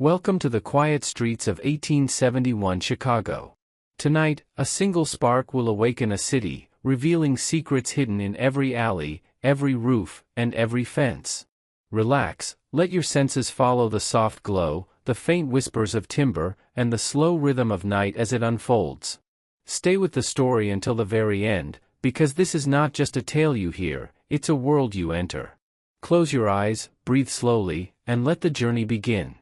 Welcome to the quiet streets of 1871 Chicago. Tonight, a single spark will awaken a city, revealing secrets hidden in every alley, every roof, and every fence. Relax, let your senses follow the soft glow, the faint whispers of timber, and the slow rhythm of night as it unfolds. Stay with the story until the very end, because this is not just a tale you hear, it's a world you enter. Close your eyes, breathe slowly, and let the journey begin.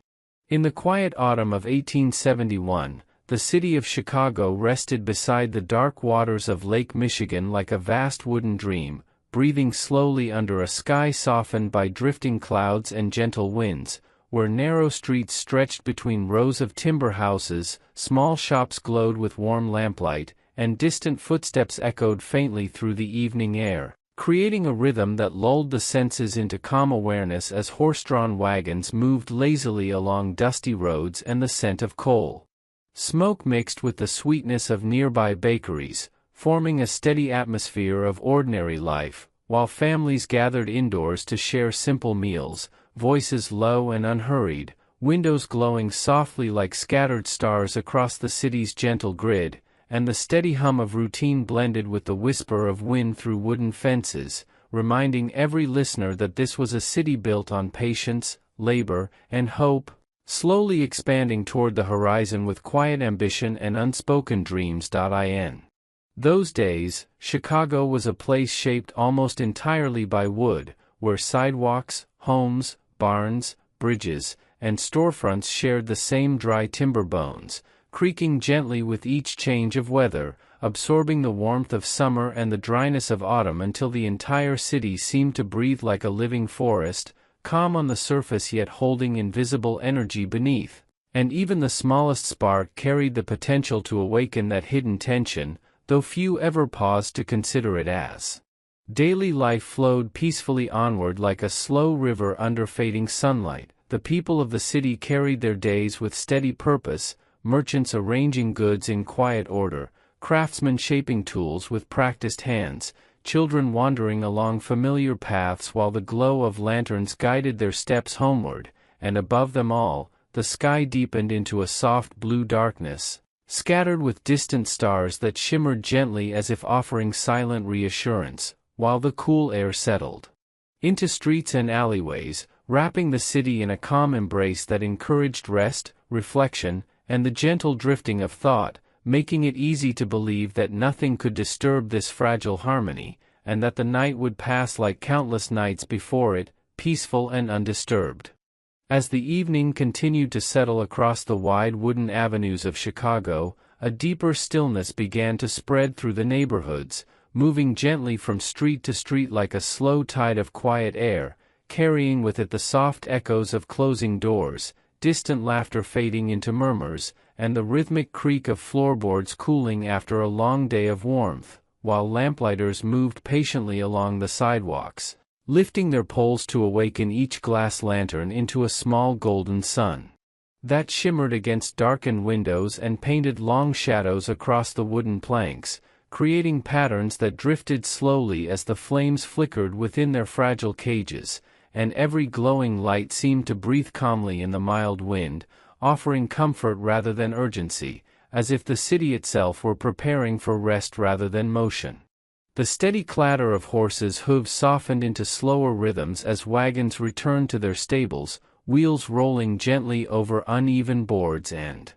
In the quiet autumn of 1871, the city of Chicago rested beside the dark waters of Lake Michigan like a vast wooden dream, breathing slowly under a sky softened by drifting clouds and gentle winds, where narrow streets stretched between rows of timber houses, small shops glowed with warm lamplight, and distant footsteps echoed faintly through the evening air, creating a rhythm that lulled the senses into calm awareness as horse-drawn wagons moved lazily along dusty roads and the scent of coal smoke mixed with the sweetness of nearby bakeries, forming a steady atmosphere of ordinary life, while families gathered indoors to share simple meals, voices low and unhurried, windows glowing softly like scattered stars across the city's gentle grid, and the steady hum of routine blended with the whisper of wind through wooden fences, reminding every listener that this was a city built on patience, labor, and hope, slowly expanding toward the horizon with quiet ambition and unspoken dreams. In those days, Chicago was a place shaped almost entirely by wood, where sidewalks, homes, barns, bridges, and storefronts shared the same dry timber bones, creaking gently with each change of weather, absorbing the warmth of summer and the dryness of autumn until the entire city seemed to breathe like a living forest, calm on the surface yet holding invisible energy beneath. And even the smallest spark carried the potential to awaken that hidden tension, though few ever paused to consider it as. Daily life flowed peacefully onward like a slow river under fading sunlight. The people of the city carried their days with steady purpose, merchants arranging goods in quiet order, craftsmen shaping tools with practiced hands, children wandering along familiar paths while the glow of lanterns guided their steps homeward, and above them all, the sky deepened into a soft blue darkness, scattered with distant stars that shimmered gently as if offering silent reassurance, while the cool air settled into streets and alleyways, wrapping the city in a calm embrace that encouraged rest, reflection, and the gentle drifting of thought, making it easy to believe that nothing could disturb this fragile harmony, and that the night would pass like countless nights before it, peaceful and undisturbed. As the evening continued to settle across the wide wooden avenues of Chicago, a deeper stillness began to spread through the neighborhoods, moving gently from street to street like a slow tide of quiet air, carrying with it the soft echoes of closing doors, distant laughter fading into murmurs, and the rhythmic creak of floorboards cooling after a long day of warmth, while lamplighters moved patiently along the sidewalks, lifting their poles to awaken each glass lantern into a small golden sun that shimmered against darkened windows and painted long shadows across the wooden planks, creating patterns that drifted slowly as the flames flickered within their fragile cages, and every glowing light seemed to breathe calmly in the mild wind, offering comfort rather than urgency, as if the city itself were preparing for rest rather than motion. The steady clatter of horses' hooves softened into slower rhythms as wagons returned to their stables, wheels rolling gently over uneven boards and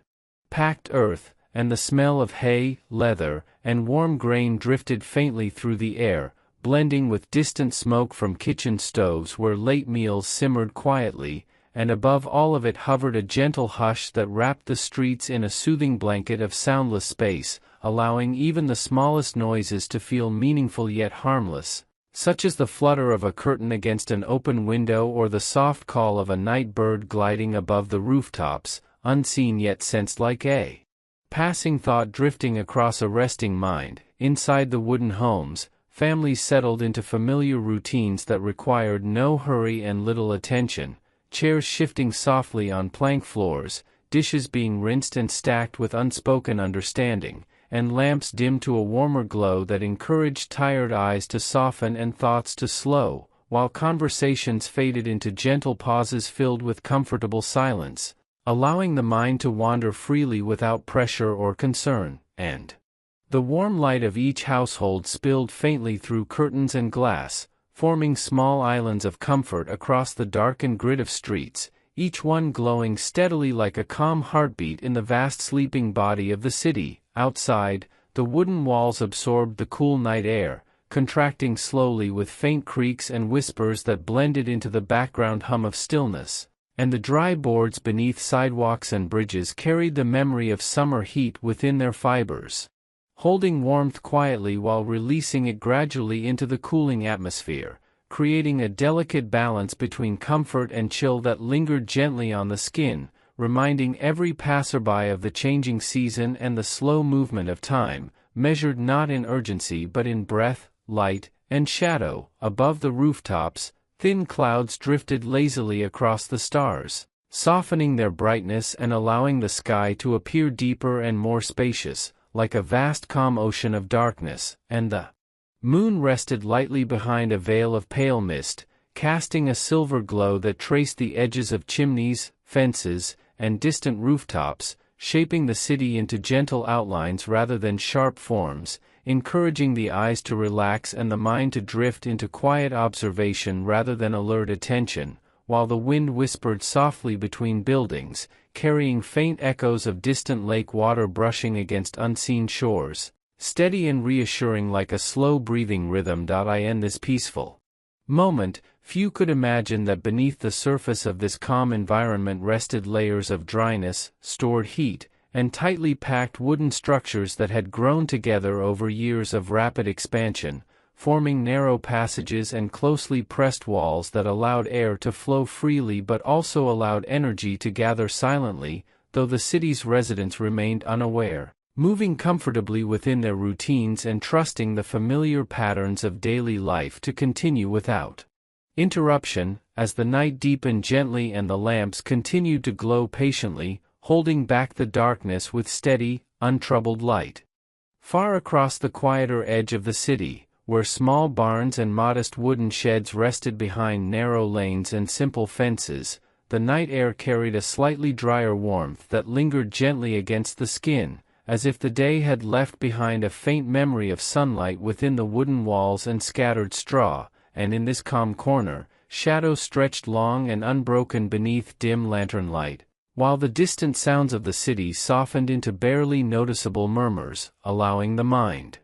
packed earth, and the smell of hay, leather, and warm grain drifted faintly through the air, blending with distant smoke from kitchen stoves where late meals simmered quietly, and above all of it hovered a gentle hush that wrapped the streets in a soothing blanket of soundless space, allowing even the smallest noises to feel meaningful yet harmless, such as the flutter of a curtain against an open window or the soft call of a night bird gliding above the rooftops, unseen yet sensed like a passing thought drifting across a resting mind. Inside the wooden homes, families settled into familiar routines that required no hurry and little attention, chairs shifting softly on plank floors, dishes being rinsed and stacked with unspoken understanding, and lamps dimmed to a warmer glow that encouraged tired eyes to soften and thoughts to slow, while conversations faded into gentle pauses filled with comfortable silence. allowing the mind to wander freely without pressure or concern, and the warm light of each household spilled faintly through curtains and glass, forming small islands of comfort across the darkened grid of streets, each one glowing steadily like a calm heartbeat in the vast sleeping body of the city. Outside, the wooden walls absorbed the cool night air, contracting slowly with faint creaks and whispers that blended into the background hum of stillness, and the dry boards beneath sidewalks and bridges carried the memory of summer heat within their fibers, holding warmth quietly while releasing it gradually into the cooling atmosphere, creating a delicate balance between comfort and chill that lingered gently on the skin, reminding every passerby of the changing season and the slow movement of time, measured not in urgency but in breath, light, and shadow. Above the rooftops, thin clouds drifted lazily across the stars, softening their brightness and allowing the sky to appear deeper and more spacious, like a vast calm ocean of darkness, and the moon rested lightly behind a veil of pale mist, casting a silver glow that traced the edges of chimneys, fences, and distant rooftops, shaping the city into gentle outlines rather than sharp forms, encouraging the eyes to relax and the mind to drift into quiet observation rather than alert attention, while the wind whispered softly between buildings, carrying faint echoes of distant lake water brushing against unseen shores, steady and reassuring like a slow-breathing rhythm. In this peaceful moment, few could imagine that beneath the surface of this calm environment rested layers of dryness, stored heat, and tightly packed wooden structures that had grown together over years of rapid expansion, forming narrow passages and closely pressed walls that allowed air to flow freely but also allowed energy to gather silently, though the city's residents remained unaware, moving comfortably within their routines and trusting the familiar patterns of daily life to continue without interruption. As the night deepened gently and the lamps continued to glow patiently, holding back the darkness with steady, untroubled light. Far across the quieter edge of the city, where small barns and modest wooden sheds rested behind narrow lanes and simple fences, the night air carried a slightly drier warmth that lingered gently against the skin, as if the day had left behind a faint memory of sunlight within the wooden walls and scattered straw, and in this calm corner, shadows stretched long and unbroken beneath dim lantern light, while the distant sounds of the city softened into barely noticeable murmurs, allowing the mind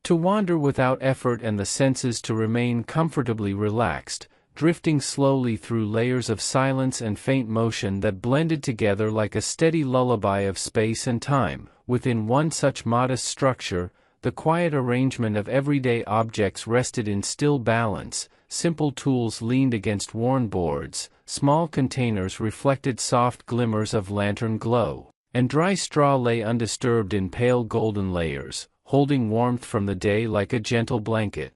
to wander without effort and the senses to remain comfortably relaxed, drifting slowly through layers of silence and faint motion that blended together like a steady lullaby of space and time. Within one such modest structure, the quiet arrangement of everyday objects rested in still balance. Simple tools leaned against worn boards, small containers reflected soft glimmers of lantern glow, and dry straw lay undisturbed in pale golden layers, holding warmth from the day like a gentle blanket.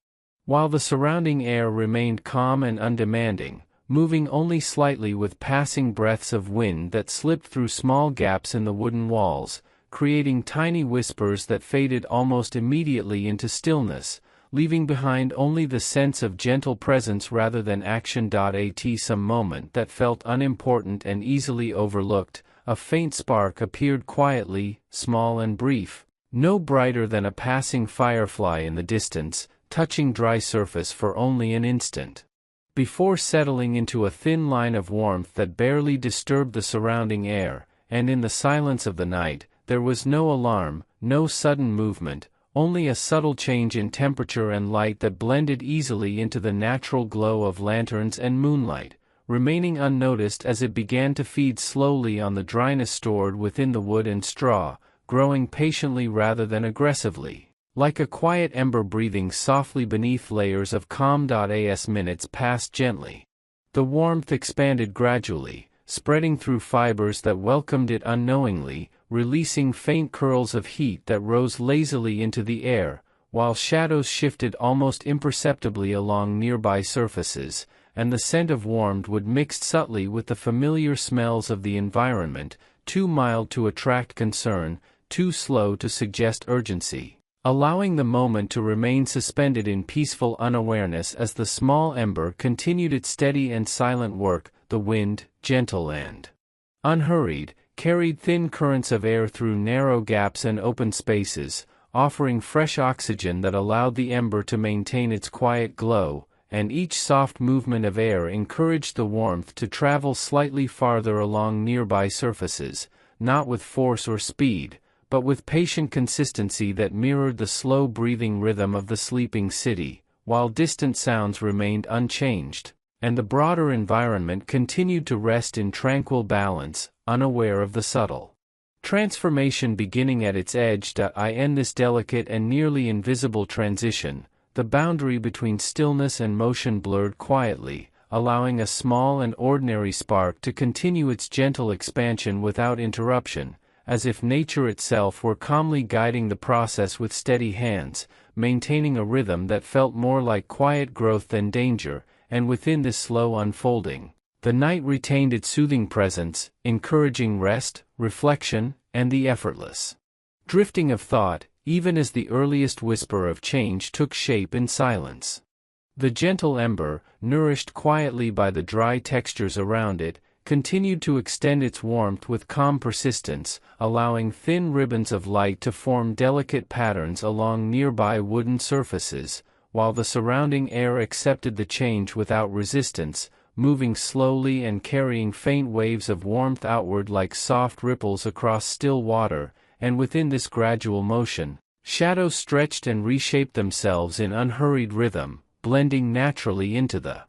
While the surrounding air remained calm and undemanding, moving only slightly with passing breaths of wind that slipped through small gaps in the wooden walls, creating tiny whispers that faded almost immediately into stillness, leaving behind only the sense of gentle presence rather than action. At some moment that felt unimportant and easily overlooked, a faint spark appeared quietly, small and brief, no brighter than a passing firefly in the distance, touching dry surface for only an instant, before settling into a thin line of warmth that barely disturbed the surrounding air. And in the silence of the night, there was no alarm, no sudden movement, only a subtle change in temperature and light that blended easily into the natural glow of lanterns and moonlight, remaining unnoticed as it began to feed slowly on the dryness stored within the wood and straw, growing patiently rather than aggressively, like a quiet ember breathing softly beneath layers of calm. As minutes passed gently, the warmth expanded gradually, spreading through fibers that welcomed it unknowingly, releasing faint curls of heat that rose lazily into the air, while shadows shifted almost imperceptibly along nearby surfaces, and the scent of warmth would mix subtly with the familiar smells of the environment, too mild to attract concern, too slow to suggest urgency, allowing the moment to remain suspended in peaceful unawareness as the small ember continued its steady and silent work. The wind, gentle and Unhurried, carried thin currents of air through narrow gaps and open spaces, offering fresh oxygen that allowed the ember to maintain its quiet glow, and each soft movement of air encouraged the warmth to travel slightly farther along nearby surfaces, not with force or speed, but with patient consistency that mirrored the slow breathing rhythm of the sleeping city, while distant sounds remained unchanged, and the broader environment continued to rest in tranquil balance, unaware of the subtle transformation beginning at its edge. In this delicate and nearly invisible transition, the boundary between stillness and motion blurred quietly, allowing a small and ordinary spark to continue its gentle expansion without interruption, as if nature itself were calmly guiding the process with steady hands, maintaining a rhythm that felt more like quiet growth than danger. And within this slow unfolding, the night retained its soothing presence, encouraging rest, reflection, and the effortless drifting of thought, even as the earliest whisper of change took shape in silence. The gentle ember, nourished quietly by the dry textures around it, continued to extend its warmth with calm persistence, allowing thin ribbons of light to form delicate patterns along nearby wooden surfaces, while the surrounding air accepted the change without resistance, moving slowly and carrying faint waves of warmth outward like soft ripples across still water. And within this gradual motion, shadows stretched and reshaped themselves in unhurried rhythm, blending naturally into the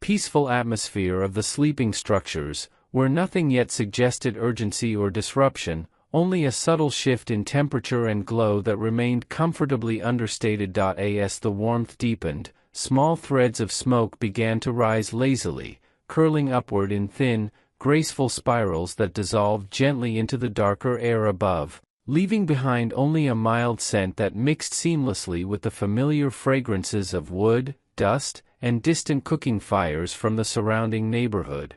peaceful atmosphere of the sleeping structures, where nothing yet suggested urgency or disruption, only a subtle shift in temperature and glow that remained comfortably understated. As the warmth deepened, small threads of smoke began to rise lazily, curling upward in thin, graceful spirals that dissolved gently into the darker air above, leaving behind only a mild scent that mixed seamlessly with the familiar fragrances of wood, dust, and distant cooking fires from the surrounding neighborhood.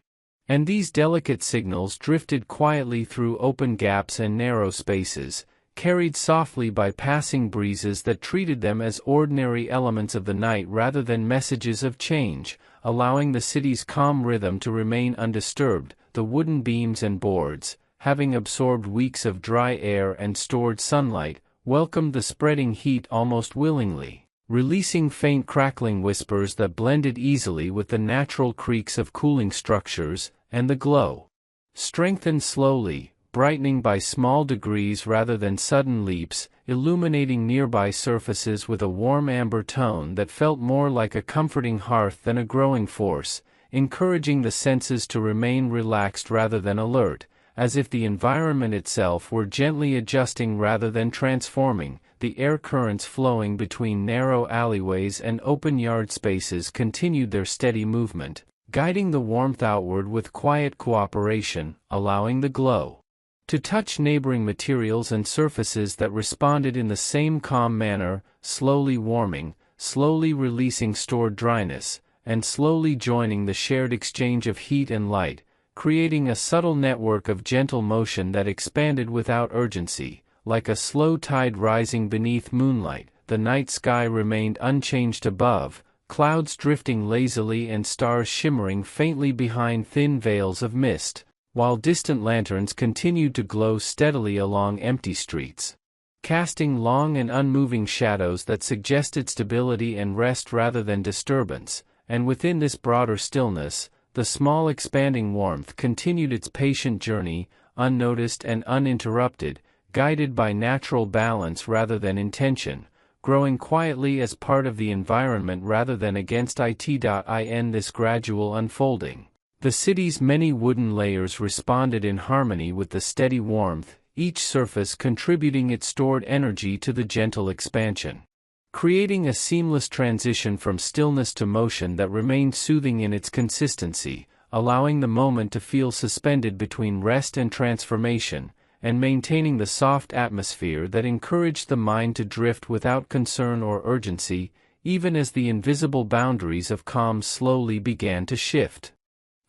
And these delicate signals drifted quietly through open gaps and narrow spaces, carried softly by passing breezes that treated them as ordinary elements of the night rather than messages of change, allowing the city's calm rhythm to remain undisturbed. The wooden beams and boards, having absorbed weeks of dry air and stored sunlight, welcomed the spreading heat almost willingly, releasing faint crackling whispers that blended easily with the natural creaks of cooling structures, and the glow strengthened slowly, brightening by small degrees rather than sudden leaps, illuminating nearby surfaces with a warm amber tone that felt more like a comforting hearth than a growing force, encouraging the senses to remain relaxed rather than alert, as if the environment itself were gently adjusting rather than transforming. The air currents flowing between narrow alleyways and open yard spaces continued their steady movement, guiding the warmth outward with quiet cooperation, allowing the glow to touch neighboring materials and surfaces that responded in the same calm manner, slowly warming, slowly releasing stored dryness, and slowly joining the shared exchange of heat and light, creating a subtle network of gentle motion that expanded without urgency, like a slow tide rising beneath moonlight. The night sky remained unchanged above, clouds drifting lazily and stars shimmering faintly behind thin veils of mist, while distant lanterns continued to glow steadily along empty streets, casting long and unmoving shadows that suggested stability and rest rather than disturbance. And within this broader stillness, the small expanding warmth continued its patient journey, unnoticed and uninterrupted, guided by natural balance rather than intention, growing quietly as part of the environment rather than against it. In this gradual unfolding, the city's many wooden layers responded in harmony with the steady warmth, each surface contributing its stored energy to the gentle expansion, creating a seamless transition from stillness to motion that remained soothing in its consistency, allowing the moment to feel suspended between rest and transformation, and maintaining the soft atmosphere that encouraged the mind to drift without concern or urgency, even as the invisible boundaries of calm slowly began to shift.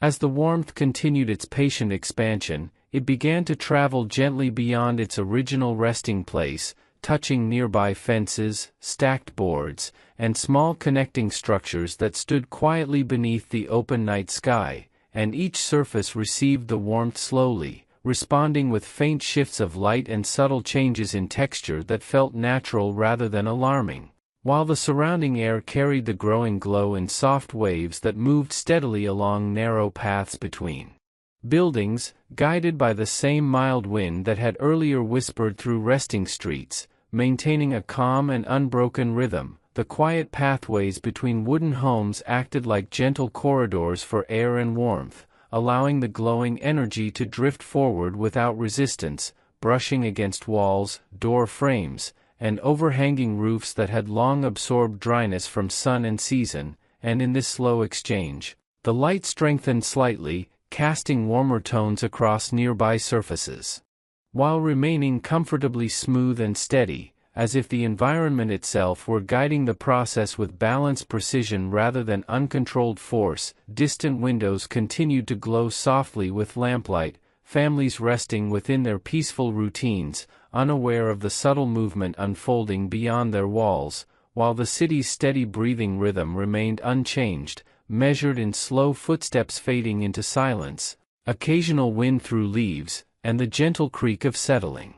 As the warmth continued its patient expansion, it began to travel gently beyond its original resting place, touching nearby fences, stacked boards, and small connecting structures that stood quietly beneath the open night sky, and each surface received the warmth slowly, responding with faint shifts of light and subtle changes in texture that felt natural rather than alarming, while the surrounding air carried the growing glow in soft waves that moved steadily along narrow paths between buildings, guided by the same mild wind that had earlier whispered through resting streets, maintaining a calm and unbroken rhythm. The quiet pathways between wooden homes acted like gentle corridors for air and warmth, allowing the glowing energy to drift forward without resistance, brushing against walls, door frames, and overhanging roofs that had long absorbed dryness from sun and season, and in this slow exchange, the light strengthened slightly, casting warmer tones across nearby surfaces, while remaining comfortably smooth and steady, as if the environment itself were guiding the process with balanced precision rather than uncontrolled force. Distant windows continued to glow softly with lamplight, families resting within their peaceful routines, unaware of the subtle movement unfolding beyond their walls, while the city's steady breathing rhythm remained unchanged, measured in slow footsteps fading into silence, occasional wind through leaves, and the gentle creak of settling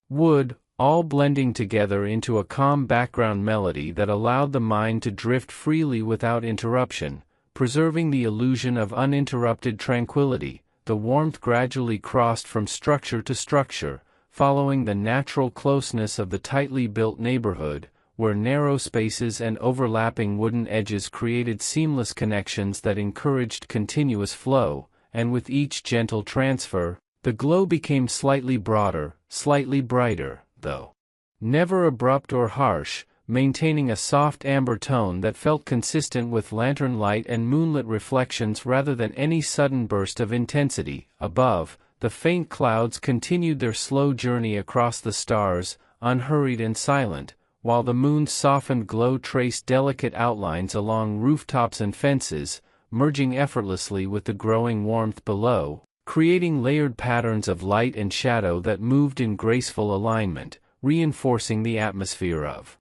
wood, all blending together into a calm background melody that allowed the mind to drift freely without interruption, preserving the illusion of uninterrupted tranquility. The warmth gradually crossed from structure to structure, following the natural closeness of the tightly built neighborhood, where narrow spaces and overlapping wooden edges created seamless connections that encouraged continuous flow, and with each gentle transfer, the glow became slightly broader, slightly brighter, though never abrupt or harsh, maintaining a soft amber tone that felt consistent with lantern light and moonlit reflections rather than any sudden burst of intensity. Above, the faint clouds continued their slow journey across the stars, unhurried and silent, while the moon's softened glow traced delicate outlines along rooftops and fences, merging effortlessly with the growing warmth below, creating layered patterns of light and shadow that moved in graceful alignment, reinforcing the atmosphere of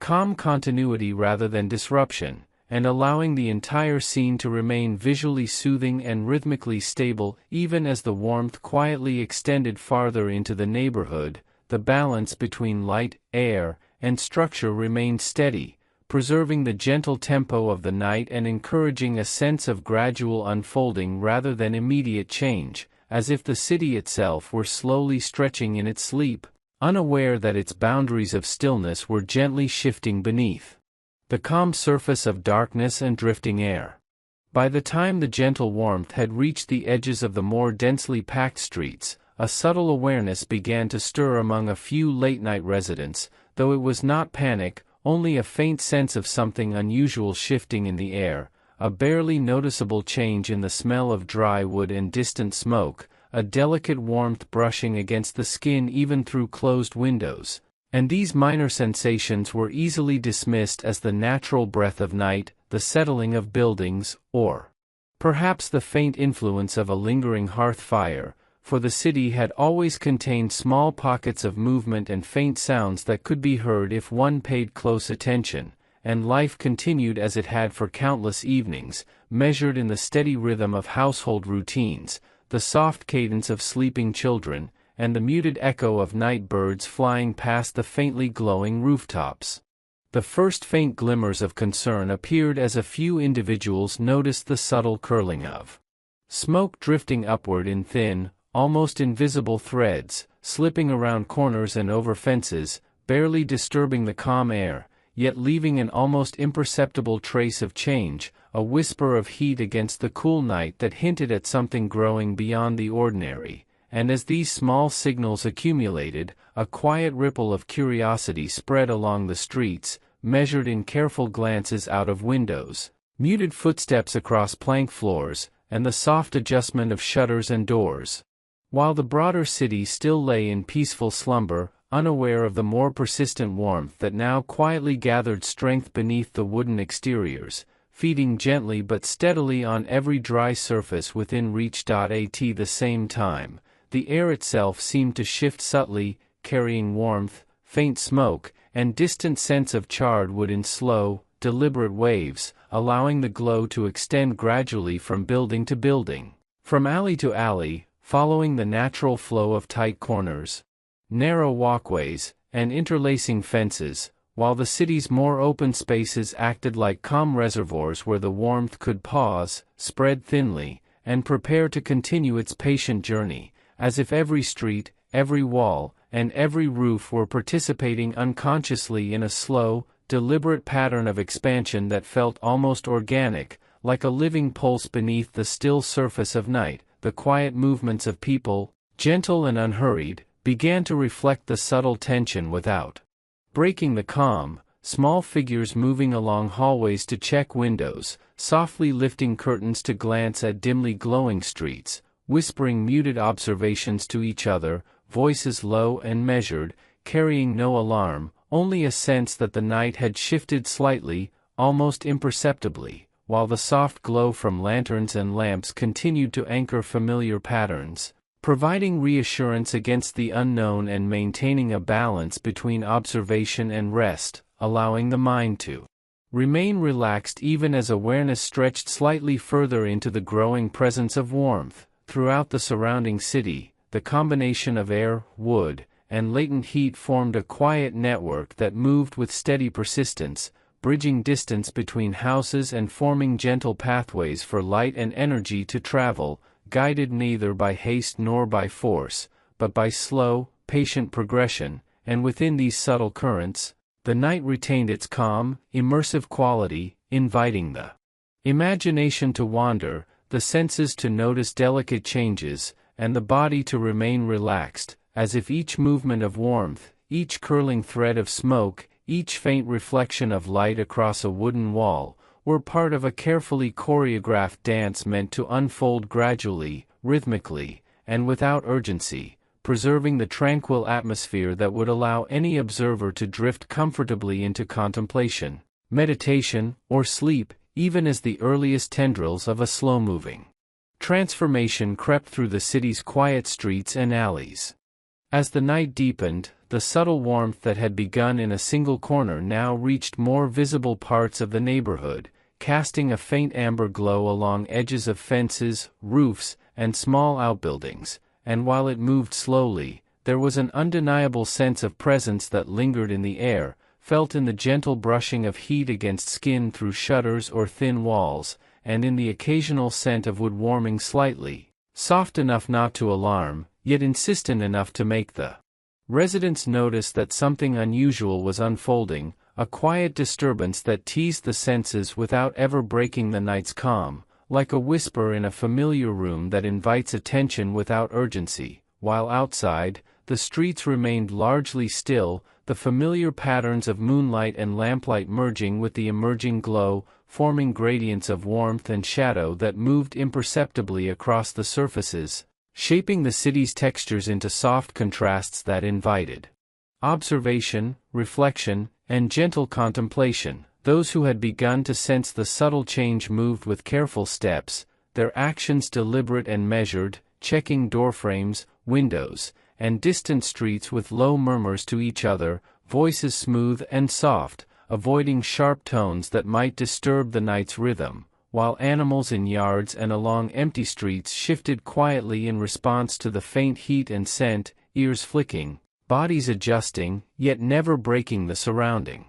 calm continuity rather than disruption, and allowing the entire scene to remain visually soothing and rhythmically stable. Even as the warmth quietly extended farther into the neighborhood, the balance between light, air, and structure remained steady, preserving the gentle tempo of the night and encouraging a sense of gradual unfolding rather than immediate change, as if the city itself were slowly stretching in its sleep, unaware that its boundaries of stillness were gently shifting beneath the calm surface of darkness and drifting air. By the time the gentle warmth had reached the edges of the more densely packed streets, a subtle awareness began to stir among a few late-night residents, though it was not panic, only a faint sense of something unusual shifting in the air, a barely noticeable change in the smell of dry wood and distant smoke, a delicate warmth brushing against the skin even through closed windows, and these minor sensations were easily dismissed as the natural breath of night, the settling of buildings, or perhaps the faint influence of a lingering hearth fire, for the city had always contained small pockets of movement and faint sounds that could be heard if one paid close attention, and life continued as it had for countless evenings, measured in the steady rhythm of household routines, the soft cadence of sleeping children, and the muted echo of night birds flying past the faintly glowing rooftops. The first faint glimmers of concern appeared as a few individuals noticed the subtle curling of smoke drifting upward in thin, almost invisible threads, slipping around corners and over fences, barely disturbing the calm air, yet leaving an almost imperceptible trace of change, a whisper of heat against the cool night that hinted at something growing beyond the ordinary. And as these small signals accumulated, a quiet ripple of curiosity spread along the streets, measured in careful glances out of windows, muted footsteps across plank floors, and the soft adjustment of shutters and doors. While the broader city still lay in peaceful slumber, unaware of the more persistent warmth that now quietly gathered strength beneath the wooden exteriors, feeding gently but steadily on every dry surface within reach. At the same time, the air itself seemed to shift subtly, carrying warmth, faint smoke, and distant scents of charred wood in slow, deliberate waves, allowing the glow to extend gradually from building to building, from alley to alley, following the natural flow of tight corners, narrow walkways, and interlacing fences, while the city's more open spaces acted like calm reservoirs where the warmth could pause, spread thinly, and prepare to continue its patient journey, as if every street, every wall, and every roof were participating unconsciously in a slow, deliberate pattern of expansion that felt almost organic, like a living pulse beneath the still surface of night. The quiet movements of people, gentle and unhurried, began to reflect the subtle tension without. Breaking the calm, small figures moving along hallways to check windows, softly lifting curtains to glance at dimly glowing streets, whispering muted observations to each other, voices low and measured, carrying no alarm, only a sense that the night had shifted slightly, almost imperceptibly, while the soft glow from lanterns and lamps continued to anchor familiar patterns, providing reassurance against the unknown and maintaining a balance between observation and rest, allowing the mind to remain relaxed even as awareness stretched slightly further into the growing presence of warmth. Throughout the surrounding city, the combination of air, wood, and latent heat formed a quiet network that moved with steady persistence, bridging distance between houses and forming gentle pathways for light and energy to travel, guided neither by haste nor by force, but by slow, patient progression. And within these subtle currents, the night retained its calm, immersive quality, inviting the imagination to wander, the senses to notice delicate changes, and the body to remain relaxed, as if each movement of warmth, each curling thread of smoke, each faint reflection of light across a wooden wall, were part of a carefully choreographed dance meant to unfold gradually, rhythmically, and without urgency, preserving the tranquil atmosphere that would allow any observer to drift comfortably into contemplation, meditation, or sleep, even as the earliest tendrils of a slow-moving transformation crept through the city's quiet streets and alleys. As the night deepened, the subtle warmth that had begun in a single corner now reached more visible parts of the neighborhood, casting a faint amber glow along edges of fences, roofs, and small outbuildings, and while it moved slowly, there was an undeniable sense of presence that lingered in the air, felt in the gentle brushing of heat against skin through shutters or thin walls, and in the occasional scent of wood warming slightly, soft enough not to alarm, yet insistent enough to make the residents notice that something unusual was unfolding, a quiet disturbance that teased the senses without ever breaking the night's calm, like a whisper in a familiar room that invites attention without urgency. While outside, the streets remained largely still, the familiar patterns of moonlight and lamplight merging with the emerging glow, forming gradients of warmth and shadow that moved imperceptibly across the surfaces, shaping the city's textures into soft contrasts that invited observation, reflection, and gentle contemplation. Those who had begun to sense the subtle change moved with careful steps, their actions deliberate and measured, checking doorframes, windows, and distant streets with low murmurs to each other, voices smooth and soft, avoiding sharp tones that might disturb the night's rhythm, while animals in yards and along empty streets shifted quietly in response to the faint heat and scent, ears flicking, bodies adjusting, yet never breaking the surrounding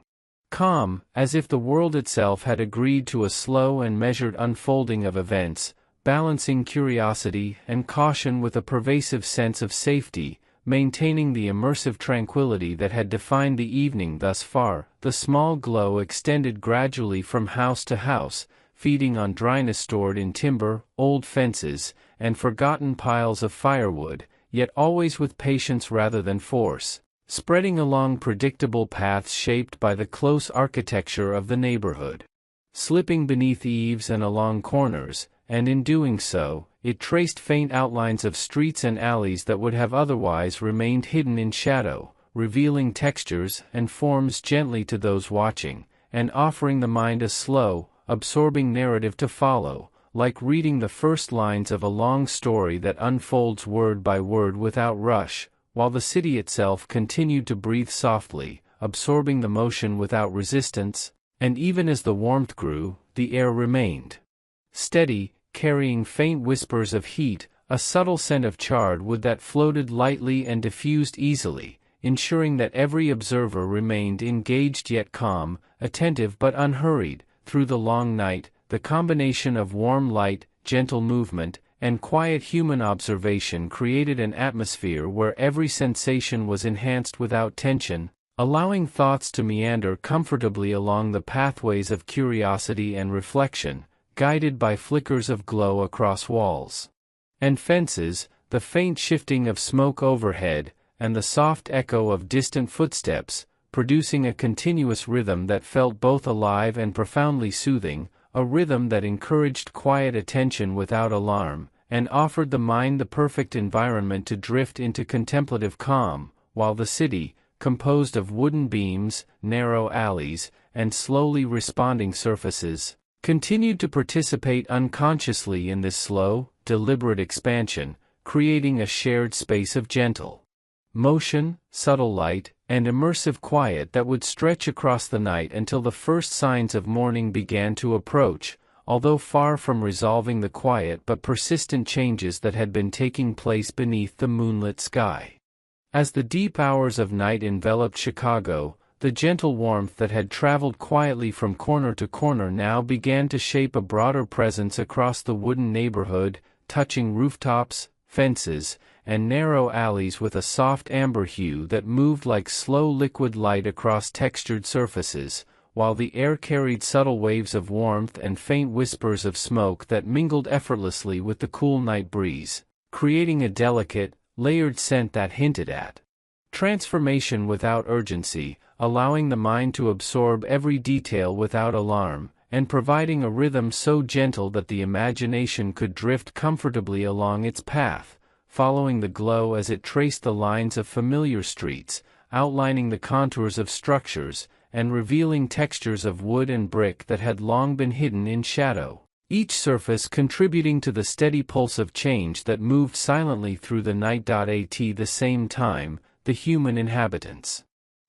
calm, as if the world itself had agreed to a slow and measured unfolding of events, balancing curiosity and caution with a pervasive sense of safety, maintaining the immersive tranquility that had defined the evening thus far. The small glow extended gradually from house to house, feeding on dryness stored in timber, old fences, and forgotten piles of firewood, yet always with patience rather than force, spreading along predictable paths shaped by the close architecture of the neighborhood. Slipping beneath eaves and along corners, and in doing so, it traced faint outlines of streets and alleys that would have otherwise remained hidden in shadow, revealing textures and forms gently to those watching, and offering the mind a slow, absorbing narrative to follow, like reading the first lines of a long story that unfolds word by word without rush, while the city itself continued to breathe softly, absorbing the motion without resistance, And even as the warmth grew, the air remained steady, carrying faint whispers of heat, a subtle scent of charred wood that floated lightly and diffused easily, ensuring that every observer remained engaged yet calm, attentive but unhurried. Through the long night, the combination of warm light, gentle movement, and quiet human observation created an atmosphere where every sensation was enhanced without tension, allowing thoughts to meander comfortably along the pathways of curiosity and reflection, guided by flickers of glow across walls and fences, the faint shifting of smoke overhead, and the soft echo of distant footsteps, producing a continuous rhythm that felt both alive and profoundly soothing, a rhythm that encouraged quiet attention without alarm, and offered the mind the perfect environment to drift into contemplative calm, while the city, composed of wooden beams, narrow alleys, and slowly responding surfaces, continued to participate unconsciously in this slow, deliberate expansion, creating a shared space of gentle motion, subtle light, and immersive quiet that would stretch across the night until the first signs of morning began to approach, although far from resolving the quiet but persistent changes that had been taking place beneath the moonlit sky. As the deep hours of night enveloped Chicago, the gentle warmth that had traveled quietly from corner to corner now began to shape a broader presence across the wooden neighborhood, touching rooftops, fences, and narrow alleys with a soft amber hue that moved like slow liquid light across textured surfaces, while the air carried subtle waves of warmth and faint whispers of smoke that mingled effortlessly with the cool night breeze, creating a delicate, layered scent that hinted at transformation without urgency, allowing the mind to absorb every detail without alarm, and providing a rhythm so gentle that the imagination could drift comfortably along its path, following the glow as it traced the lines of familiar streets, outlining the contours of structures, and revealing textures of wood and brick that had long been hidden in shadow, each surface contributing to the steady pulse of change that moved silently through the night. At the same time, the human inhabitants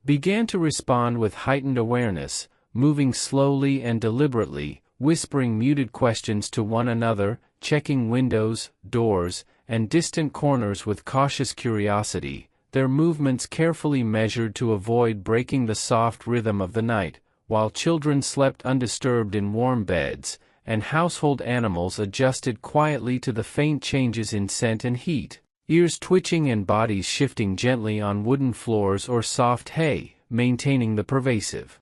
began to respond with heightened awareness, moving slowly and deliberately, whispering muted questions to one another, checking windows, doors, and distant corners with cautious curiosity, their movements carefully measured to avoid breaking the soft rhythm of the night, while children slept undisturbed in warm beds, and household animals adjusted quietly to the faint changes in scent and heat, ears twitching and bodies shifting gently on wooden floors or soft hay, maintaining the pervasive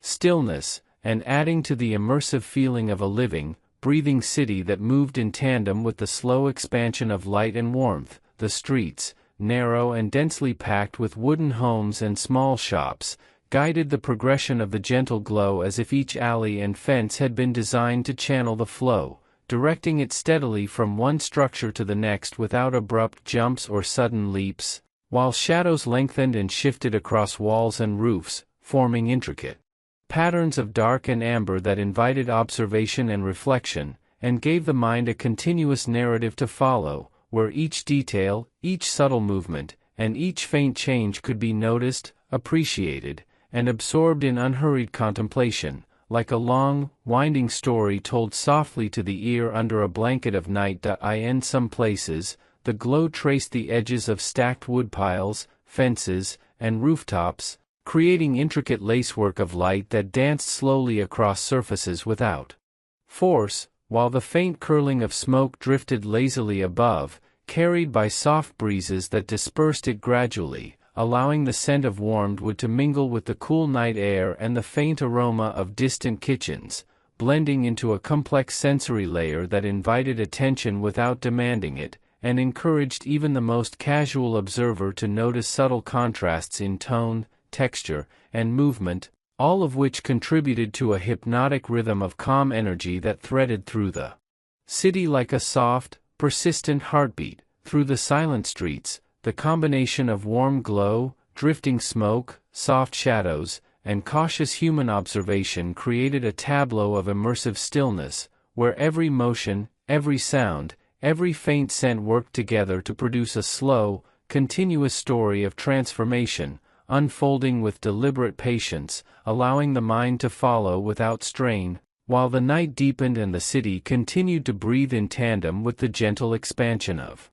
stillness, and adding to the immersive feeling of a living, breathing city that moved in tandem with the slow expansion of light and warmth. The streets, narrow and densely packed with wooden homes and small shops, guided the progression of the gentle glow as if each alley and fence had been designed to channel the flow, directing it steadily from one structure to the next without abrupt jumps or sudden leaps, while shadows lengthened and shifted across walls and roofs, forming intricate patterns of dark and amber that invited observation and reflection, and gave the mind a continuous narrative to follow, where each detail, each subtle movement, and each faint change could be noticed, appreciated, and absorbed in unhurried contemplation, like a long, winding story told softly to the ear under a blanket of night. In some places, the glow traced the edges of stacked wood piles, fences, and rooftops, creating intricate lacework of light that danced slowly across surfaces without force, while the faint curling of smoke drifted lazily above, carried by soft breezes that dispersed it gradually, allowing the scent of warmed wood to mingle with the cool night air and the faint aroma of distant kitchens, blending into a complex sensory layer that invited attention without demanding it, and encouraged even the most casual observer to notice subtle contrasts in tone, texture, and movement, all of which contributed to a hypnotic rhythm of calm energy that threaded through the city like a soft, persistent heartbeat. Through the silent streets, the combination of warm glow, drifting smoke, soft shadows, and cautious human observation created a tableau of immersive stillness, where every motion, every sound, every faint scent worked together to produce a slow, continuous story of transformation, unfolding with deliberate patience, allowing the mind to follow without strain, while the night deepened and the city continued to breathe in tandem with the gentle expansion of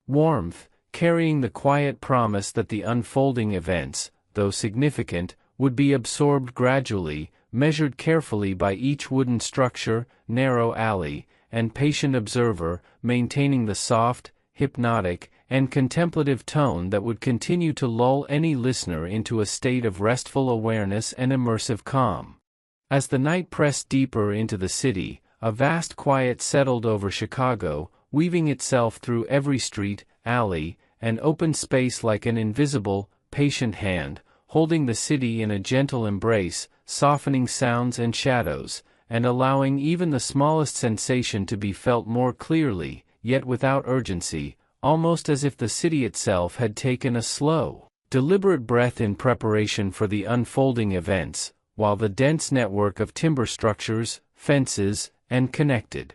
warmth, carrying the quiet promise that the unfolding events, though significant, would be absorbed gradually, measured carefully by each wooden structure, narrow alley, and patient observer, maintaining the soft, hypnotic, and contemplative tone that would continue to lull any listener into a state of restful awareness and immersive calm. As the night pressed deeper into the city, a vast quiet settled over Chicago, weaving itself through every street, alley, and open space like an invisible, patient hand, holding the city in a gentle embrace, softening sounds and shadows, and allowing even the smallest sensation to be felt more clearly, yet without urgency, almost as if the city itself had taken a slow, deliberate breath in preparation for the unfolding events, while the dense network of timber structures, fences, and connected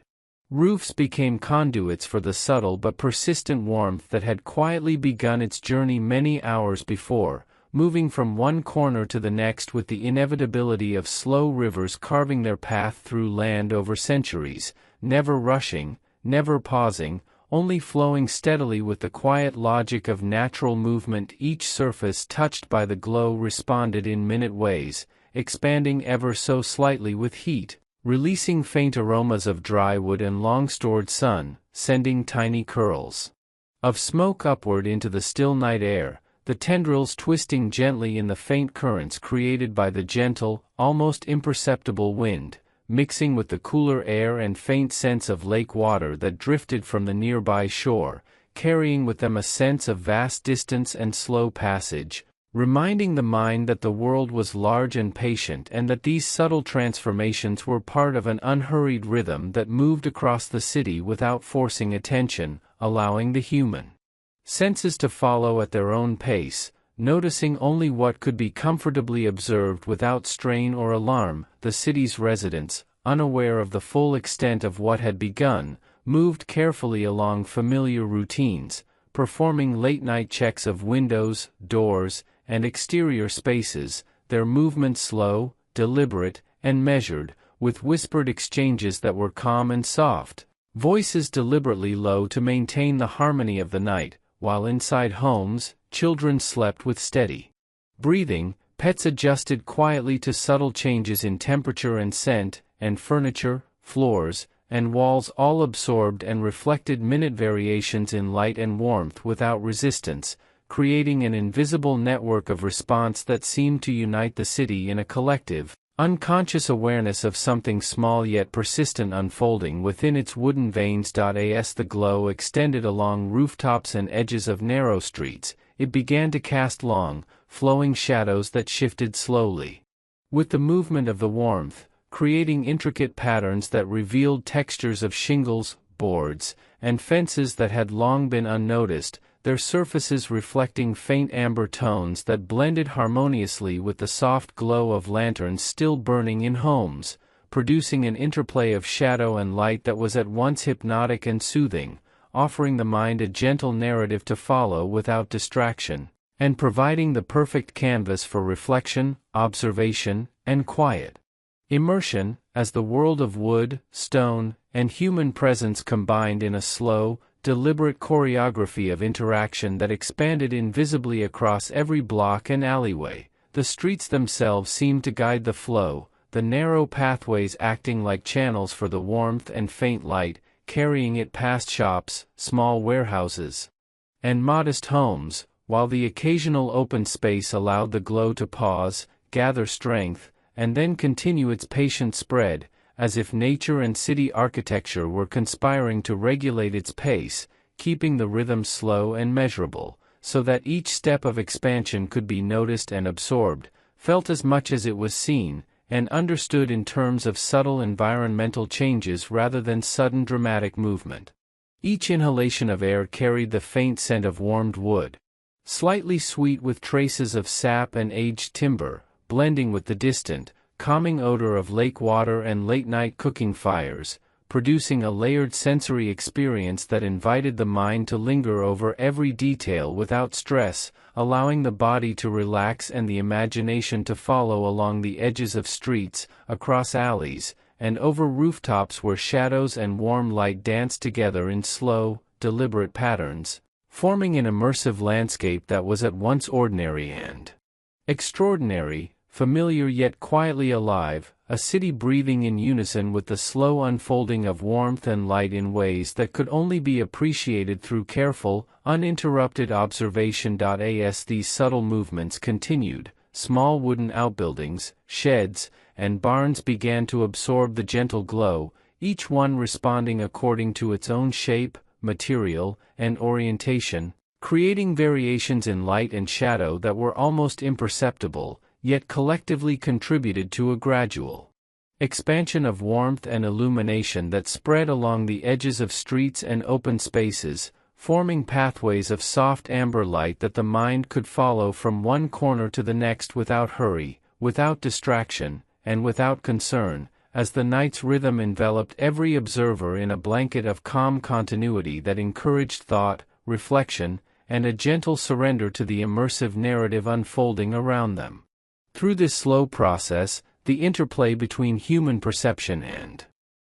roofs became conduits for the subtle but persistent warmth that had quietly begun its journey many hours before, moving from one corner to the next with the inevitability of slow rivers carving their path through land over centuries, never rushing, never pausing, only flowing steadily with the quiet logic of natural movement. Each surface touched by the glow responded in minute ways, expanding ever so slightly with heat, releasing faint aromas of dry wood and long-stored sun, sending tiny curls of smoke upward into the still night air, the tendrils twisting gently in the faint currents created by the gentle, almost imperceptible wind, mixing with the cooler air and faint sense of lake water that drifted from the nearby shore, carrying with them a sense of vast distance and slow passage, reminding the mind that the world was large and patient and that these subtle transformations were part of an unhurried rhythm that moved across the city without forcing attention, allowing the human senses to follow at their own pace, noticing only what could be comfortably observed without strain or alarm. The city's residents, unaware of the full extent of what had begun, moved carefully along familiar routines, performing late-night checks of windows, doors, and exterior spaces, their movements slow, deliberate, and measured, with whispered exchanges that were calm and soft, voices deliberately low to maintain the harmony of the night, while inside homes, children slept with steady breathing, pets adjusted quietly to subtle changes in temperature and scent, and furniture, floors, and walls all absorbed and reflected minute variations in light and warmth without resistance, creating an invisible network of response that seemed to unite the city in a collective, unconscious awareness of something small yet persistent unfolding within its wooden veins. As the glow extended along rooftops and edges of narrow streets, it began to cast long, flowing shadows that shifted slowly with the movement of the warmth, creating intricate patterns that revealed textures of shingles, boards, and fences that had long been unnoticed, their surfaces reflecting faint amber tones that blended harmoniously with the soft glow of lanterns still burning in homes, producing an interplay of shadow and light that was at once hypnotic and soothing, offering the mind a gentle narrative to follow without distraction, and providing the perfect canvas for reflection, observation, and quiet immersion, as the world of wood, stone, and human presence combined in a slow, deliberate choreography of interaction that expanded invisibly across every block and alleyway. The streets themselves seemed to guide the flow, the narrow pathways acting like channels for the warmth and faint light, carrying it past shops, small warehouses, and modest homes, while the occasional open space allowed the glow to pause, gather strength, and then continue its patient spread, as if nature and city architecture were conspiring to regulate its pace, keeping the rhythm slow and measurable, so that each step of expansion could be noticed and absorbed, felt as much as it was seen, and understood in terms of subtle environmental changes rather than sudden dramatic movement. Each inhalation of air carried the faint scent of warmed wood, slightly sweet with traces of sap and aged timber, blending with the distant, calming odor of lake water and late-night cooking fires, producing a layered sensory experience that invited the mind to linger over every detail without stress, allowing the body to relax and the imagination to follow along the edges of streets, across alleys, and over rooftops where shadows and warm light danced together in slow, deliberate patterns, forming an immersive landscape that was at once ordinary and extraordinary, familiar yet quietly alive, a city breathing in unison with the slow unfolding of warmth and light in ways that could only be appreciated through careful, uninterrupted observation. As these subtle movements continued, small wooden outbuildings, sheds, and barns began to absorb the gentle glow, each one responding according to its own shape, material, and orientation, creating variations in light and shadow that were almost imperceptible, yet collectively contributed to a gradual expansion of warmth and illumination that spread along the edges of streets and open spaces, forming pathways of soft amber light that the mind could follow from one corner to the next without hurry, without distraction, and without concern, as the night's rhythm enveloped every observer in a blanket of calm continuity that encouraged thought, reflection, and a gentle surrender to the immersive narrative unfolding around them. Through this slow process, the interplay between human perception and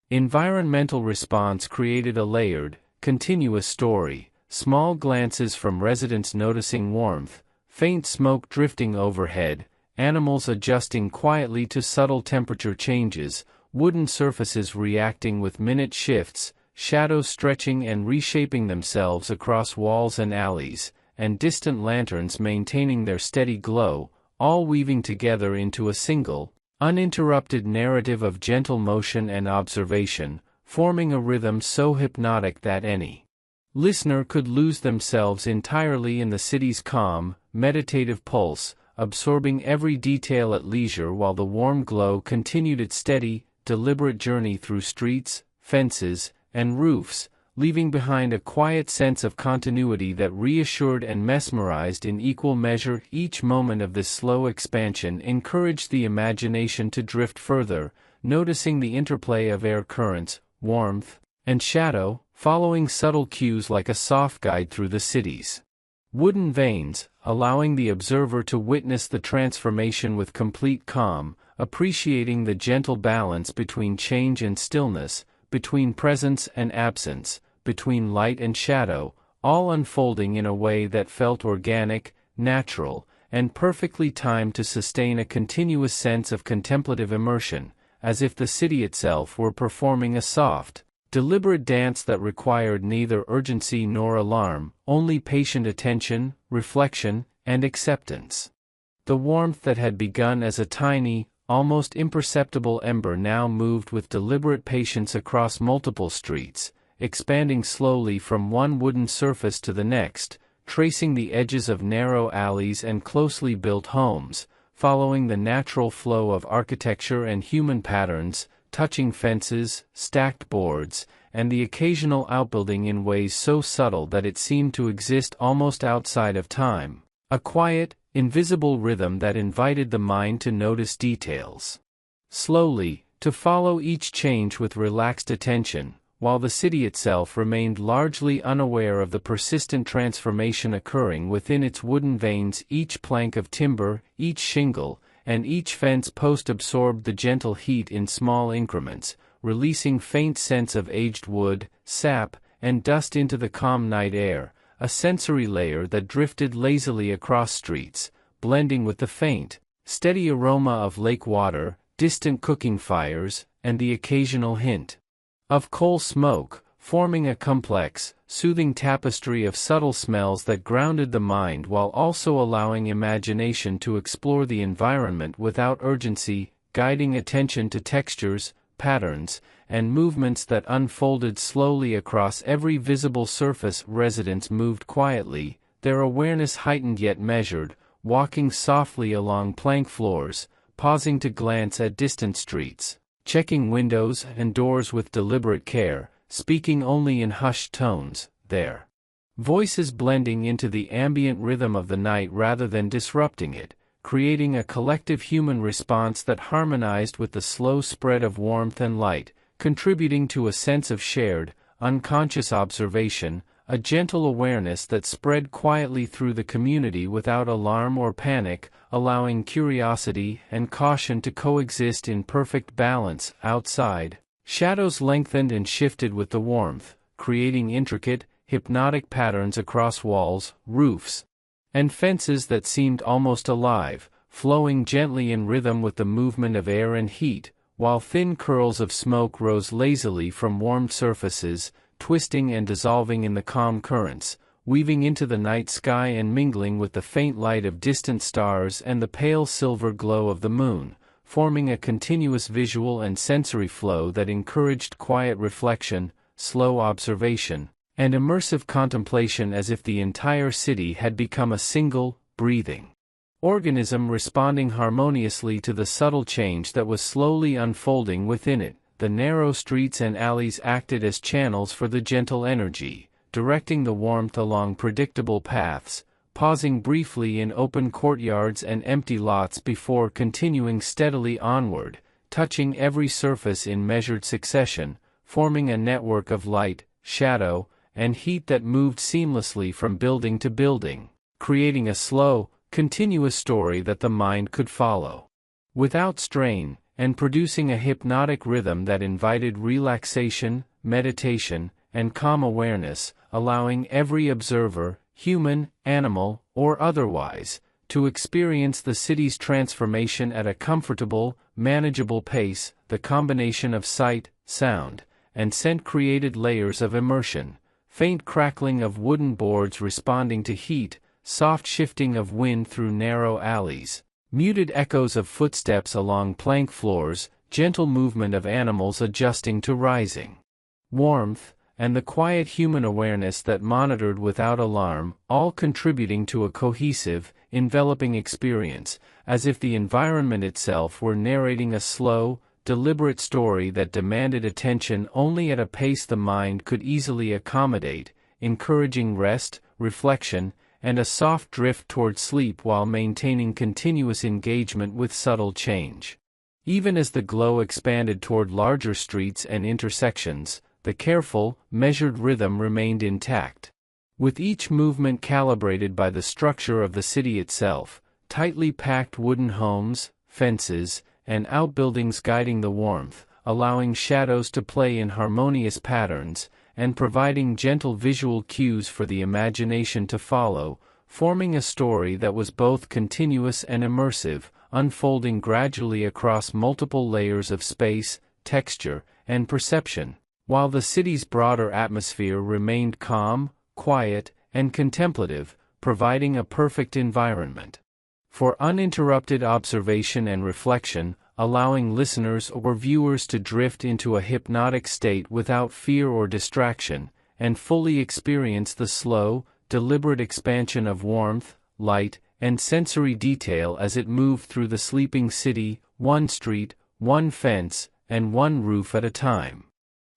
environmental response created a layered, continuous story, small glances from residents noticing warmth, faint smoke drifting overhead, animals adjusting quietly to subtle temperature changes, wooden surfaces reacting with minute shifts, shadows stretching and reshaping themselves across walls and alleys, and distant lanterns maintaining their steady glow, all weaving together into a single, uninterrupted narrative of gentle motion and observation, forming a rhythm so hypnotic that any listener could lose themselves entirely in the city's calm, meditative pulse, absorbing every detail at leisure while the warm glow continued its steady, deliberate journey through streets, fences, and roofs, leaving behind a quiet sense of continuity that reassured and mesmerized in equal measure. Each moment of this slow expansion encouraged the imagination to drift further, noticing the interplay of air currents, warmth, and shadow, following subtle cues like a soft guide through the city's wooden veins, allowing the observer to witness the transformation with complete calm, appreciating the gentle balance between change and stillness, between presence and absence, between light and shadow, all unfolding in a way that felt organic, natural, and perfectly timed to sustain a continuous sense of contemplative immersion, as if the city itself were performing a soft, deliberate dance that required neither urgency nor alarm, only patient attention, reflection, and acceptance. The warmth that had begun as a tiny, almost imperceptible ember now moved with deliberate patience across multiple streets, expanding slowly from one wooden surface to the next, tracing the edges of narrow alleys and closely built homes, following the natural flow of architecture and human patterns, touching fences, stacked boards, and the occasional outbuilding in ways so subtle that it seemed to exist almost outside of time, a quiet, invisible rhythm that invited the mind to notice details slowly, to follow each change with relaxed attention, while the city itself remained largely unaware of the persistent transformation occurring within its wooden veins. Each plank of timber, each shingle, and each fence post absorbed the gentle heat in small increments, releasing faint scents of aged wood, sap, and dust into the calm night air, a sensory layer that drifted lazily across streets, blending with the faint, steady aroma of lake water, distant cooking fires, and the occasional hint of coal smoke, forming a complex, soothing tapestry of subtle smells that grounded the mind while also allowing imagination to explore the environment without urgency, guiding attention to textures, patterns, and movements that unfolded slowly across every visible surface. Residents moved quietly, their awareness heightened yet measured, walking softly along plank floors, pausing to glance at distant streets, checking windows and doors with deliberate care, speaking only in hushed tones, their voices blending into the ambient rhythm of the night rather than disrupting it, creating a collective human response that harmonized with the slow spread of warmth and light, contributing to a sense of shared, unconscious observation, a gentle awareness that spread quietly through the community without alarm or panic, allowing curiosity and caution to coexist in perfect balance. Outside, shadows lengthened and shifted with the warmth, creating intricate, hypnotic patterns across walls, roofs, and fences that seemed almost alive, flowing gently in rhythm with the movement of air and heat, while thin curls of smoke rose lazily from warmed surfaces, twisting and dissolving in the calm currents, weaving into the night sky and mingling with the faint light of distant stars and the pale silver glow of the moon, forming a continuous visual and sensory flow that encouraged quiet reflection, slow observation, and immersive contemplation, as if the entire city had become a single, breathing organism responding harmoniously to the subtle change that was slowly unfolding within it. The narrow streets and alleys acted as channels for the gentle energy, directing the warmth along predictable paths, pausing briefly in open courtyards and empty lots before continuing steadily onward, touching every surface in measured succession, forming a network of light, shadow, and heat that moved seamlessly from building to building, creating a slow, continuous story that the mind could follow without strain, and producing a hypnotic rhythm that invited relaxation, meditation, and calm awareness, allowing every observer, human, animal, or otherwise, to experience the city's transformation at a comfortable, manageable pace. The combination of sight, sound, and scent created layers of immersion, faint crackling of wooden boards responding to heat, soft shifting of wind through narrow alleys, muted echoes of footsteps along plank floors, gentle movement of animals adjusting to rising warmth, and the quiet human awareness that monitored without alarm, all contributing to a cohesive, enveloping experience, as if the environment itself were narrating a slow, deliberate story that demanded attention only at a pace the mind could easily accommodate, encouraging rest, reflection, and a soft drift toward sleep while maintaining continuous engagement with subtle change. Even as the glow expanded toward larger streets and intersections, the careful, measured rhythm remained intact. With each movement calibrated by the structure of the city itself, tightly packed wooden homes, fences, and outbuildings guiding the warmth, allowing shadows to play in harmonious patterns, and providing gentle visual cues for the imagination to follow, forming a story that was both continuous and immersive, unfolding gradually across multiple layers of space, texture, and perception, while the city's broader atmosphere remained calm, quiet, and contemplative, providing a perfect environment for uninterrupted observation and reflection, allowing listeners or viewers to drift into a hypnotic state without fear or distraction, and fully experience the slow, deliberate expansion of warmth, light, and sensory detail as it moved through the sleeping city, one street, one fence, and one roof at a time.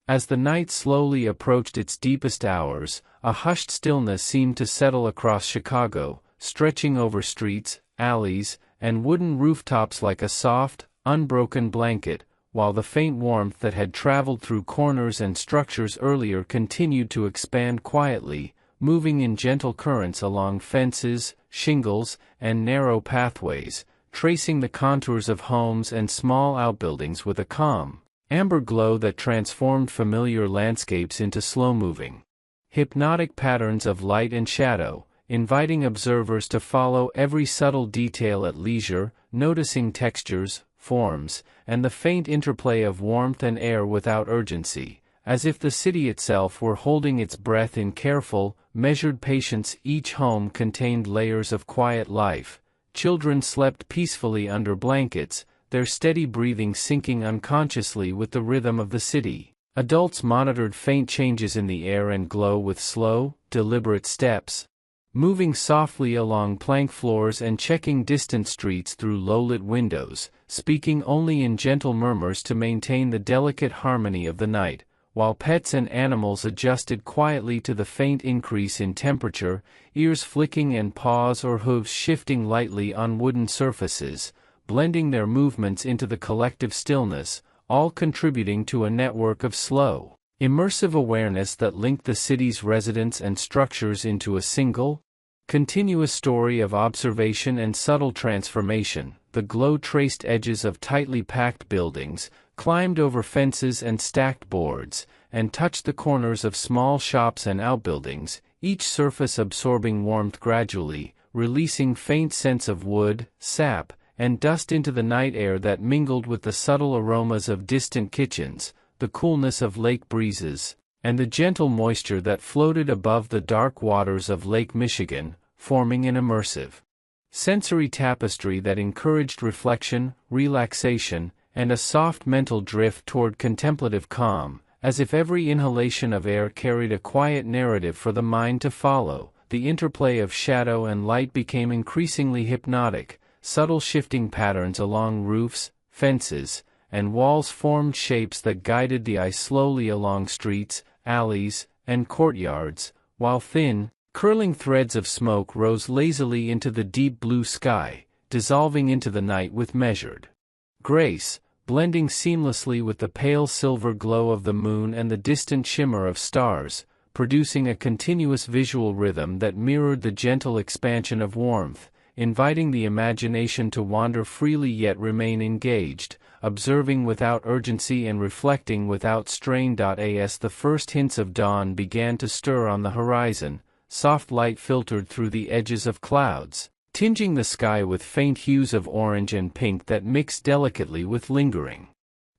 As the night slowly approached its deepest hours, a hushed stillness seemed to settle across Chicago, stretching over streets, alleys, and wooden rooftops like a soft, unbroken blanket, while the faint warmth that had traveled through corners and structures earlier continued to expand quietly, moving in gentle currents along fences, shingles, and narrow pathways, tracing the contours of homes and small outbuildings with a calm, amber glow that transformed familiar landscapes into slow-moving, hypnotic patterns of light and shadow, inviting observers to follow every subtle detail at leisure, noticing textures, forms, and the faint interplay of warmth and air without urgency, as if the city itself were holding its breath in careful, measured patience. Each home contained layers of quiet life. Children slept peacefully under blankets, their steady breathing syncing unconsciously with the rhythm of the city. Adults monitored faint changes in the air and glow with slow, deliberate steps, moving softly along plank floors and checking distant streets through low-lit windows, speaking only in gentle murmurs to maintain the delicate harmony of the night, while pets and animals adjusted quietly to the faint increase in temperature, ears flicking and paws or hooves shifting lightly on wooden surfaces, blending their movements into the collective stillness, all contributing to a network of slow, immersive awareness that linked the city's residents and structures into a single, continuous story of observation and subtle transformation. The glow traced edges of tightly packed buildings, climbed over fences and stacked boards, and touched the corners of small shops and outbuildings, each surface absorbing warmth gradually, releasing faint scents of wood, sap, and dust into the night air that mingled with the subtle aromas of distant kitchens, the coolness of lake breezes, and the gentle moisture that floated above the dark waters of Lake Michigan, forming an immersive sensory tapestry that encouraged reflection, relaxation, and a soft mental drift toward contemplative calm, as if every inhalation of air carried a quiet narrative for the mind to follow. The interplay of shadow and light became increasingly hypnotic. Subtle shifting patterns along roofs, fences, and walls formed shapes that guided the eye slowly along streets, alleys, and courtyards, while thin, curling threads of smoke rose lazily into the deep blue sky, dissolving into the night with measured grace, blending seamlessly with the pale silver glow of the moon and the distant shimmer of stars, producing a continuous visual rhythm that mirrored the gentle expansion of warmth, inviting the imagination to wander freely yet remain engaged, observing without urgency and reflecting without strain. As the first hints of dawn began to stir on the horizon, soft light filtered through the edges of clouds, tinging the sky with faint hues of orange and pink that mixed delicately with lingering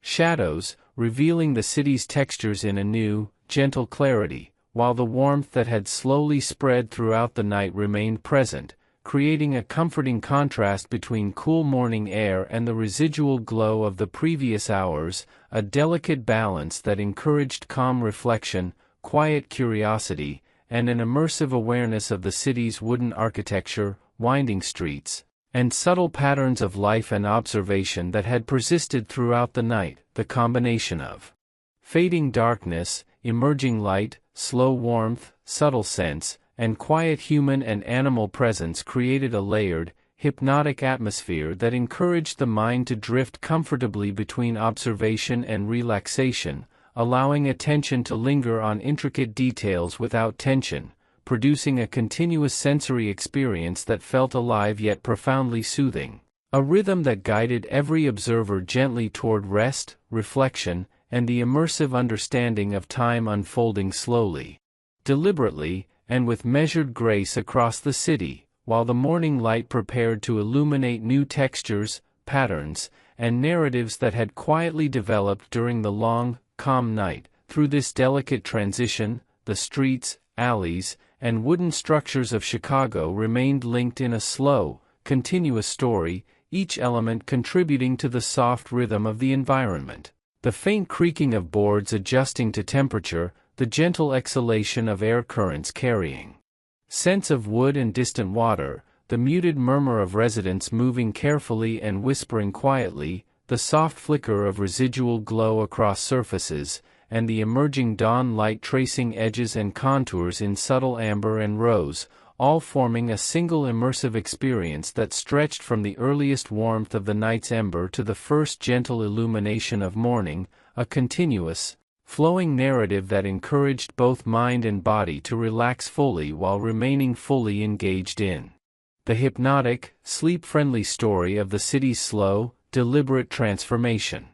shadows, revealing the city's textures in a new, gentle clarity, while the warmth that had slowly spread throughout the night remained present, creating a comforting contrast between cool morning air and the residual glow of the previous hours, a delicate balance that encouraged calm reflection, quiet curiosity, and an immersive awareness of the city's wooden architecture, winding streets, and subtle patterns of life and observation that had persisted throughout the night. The combination of fading darkness, emerging light, slow warmth, subtle scents, and quiet human and animal presence created a layered, hypnotic atmosphere that encouraged the mind to drift comfortably between observation and relaxation, allowing attention to linger on intricate details without tension, producing a continuous sensory experience that felt alive yet profoundly soothing, a rhythm that guided every observer gently toward rest, reflection, and the immersive understanding of time unfolding slowly, deliberately, and with measured grace across the city, while the morning light prepared to illuminate new textures, patterns, and narratives that had quietly developed during the long, calm night. Through this delicate transition, the streets, alleys, and wooden structures of Chicago remained linked in a slow, continuous story, each element contributing to the soft rhythm of the environment. The faint creaking of boards adjusting to temperature, the gentle exhalation of air currents carrying scents of wood and distant water, the muted murmur of residents moving carefully and whispering quietly, the soft flicker of residual glow across surfaces, and the emerging dawn light tracing edges and contours in subtle amber and rose, all forming a single immersive experience that stretched from the earliest warmth of the night's ember to the first gentle illumination of morning, a continuous, flowing narrative that encouraged both mind and body to relax fully while remaining fully engaged in the hypnotic, sleep-friendly story of the city's slow, deliberate transformation.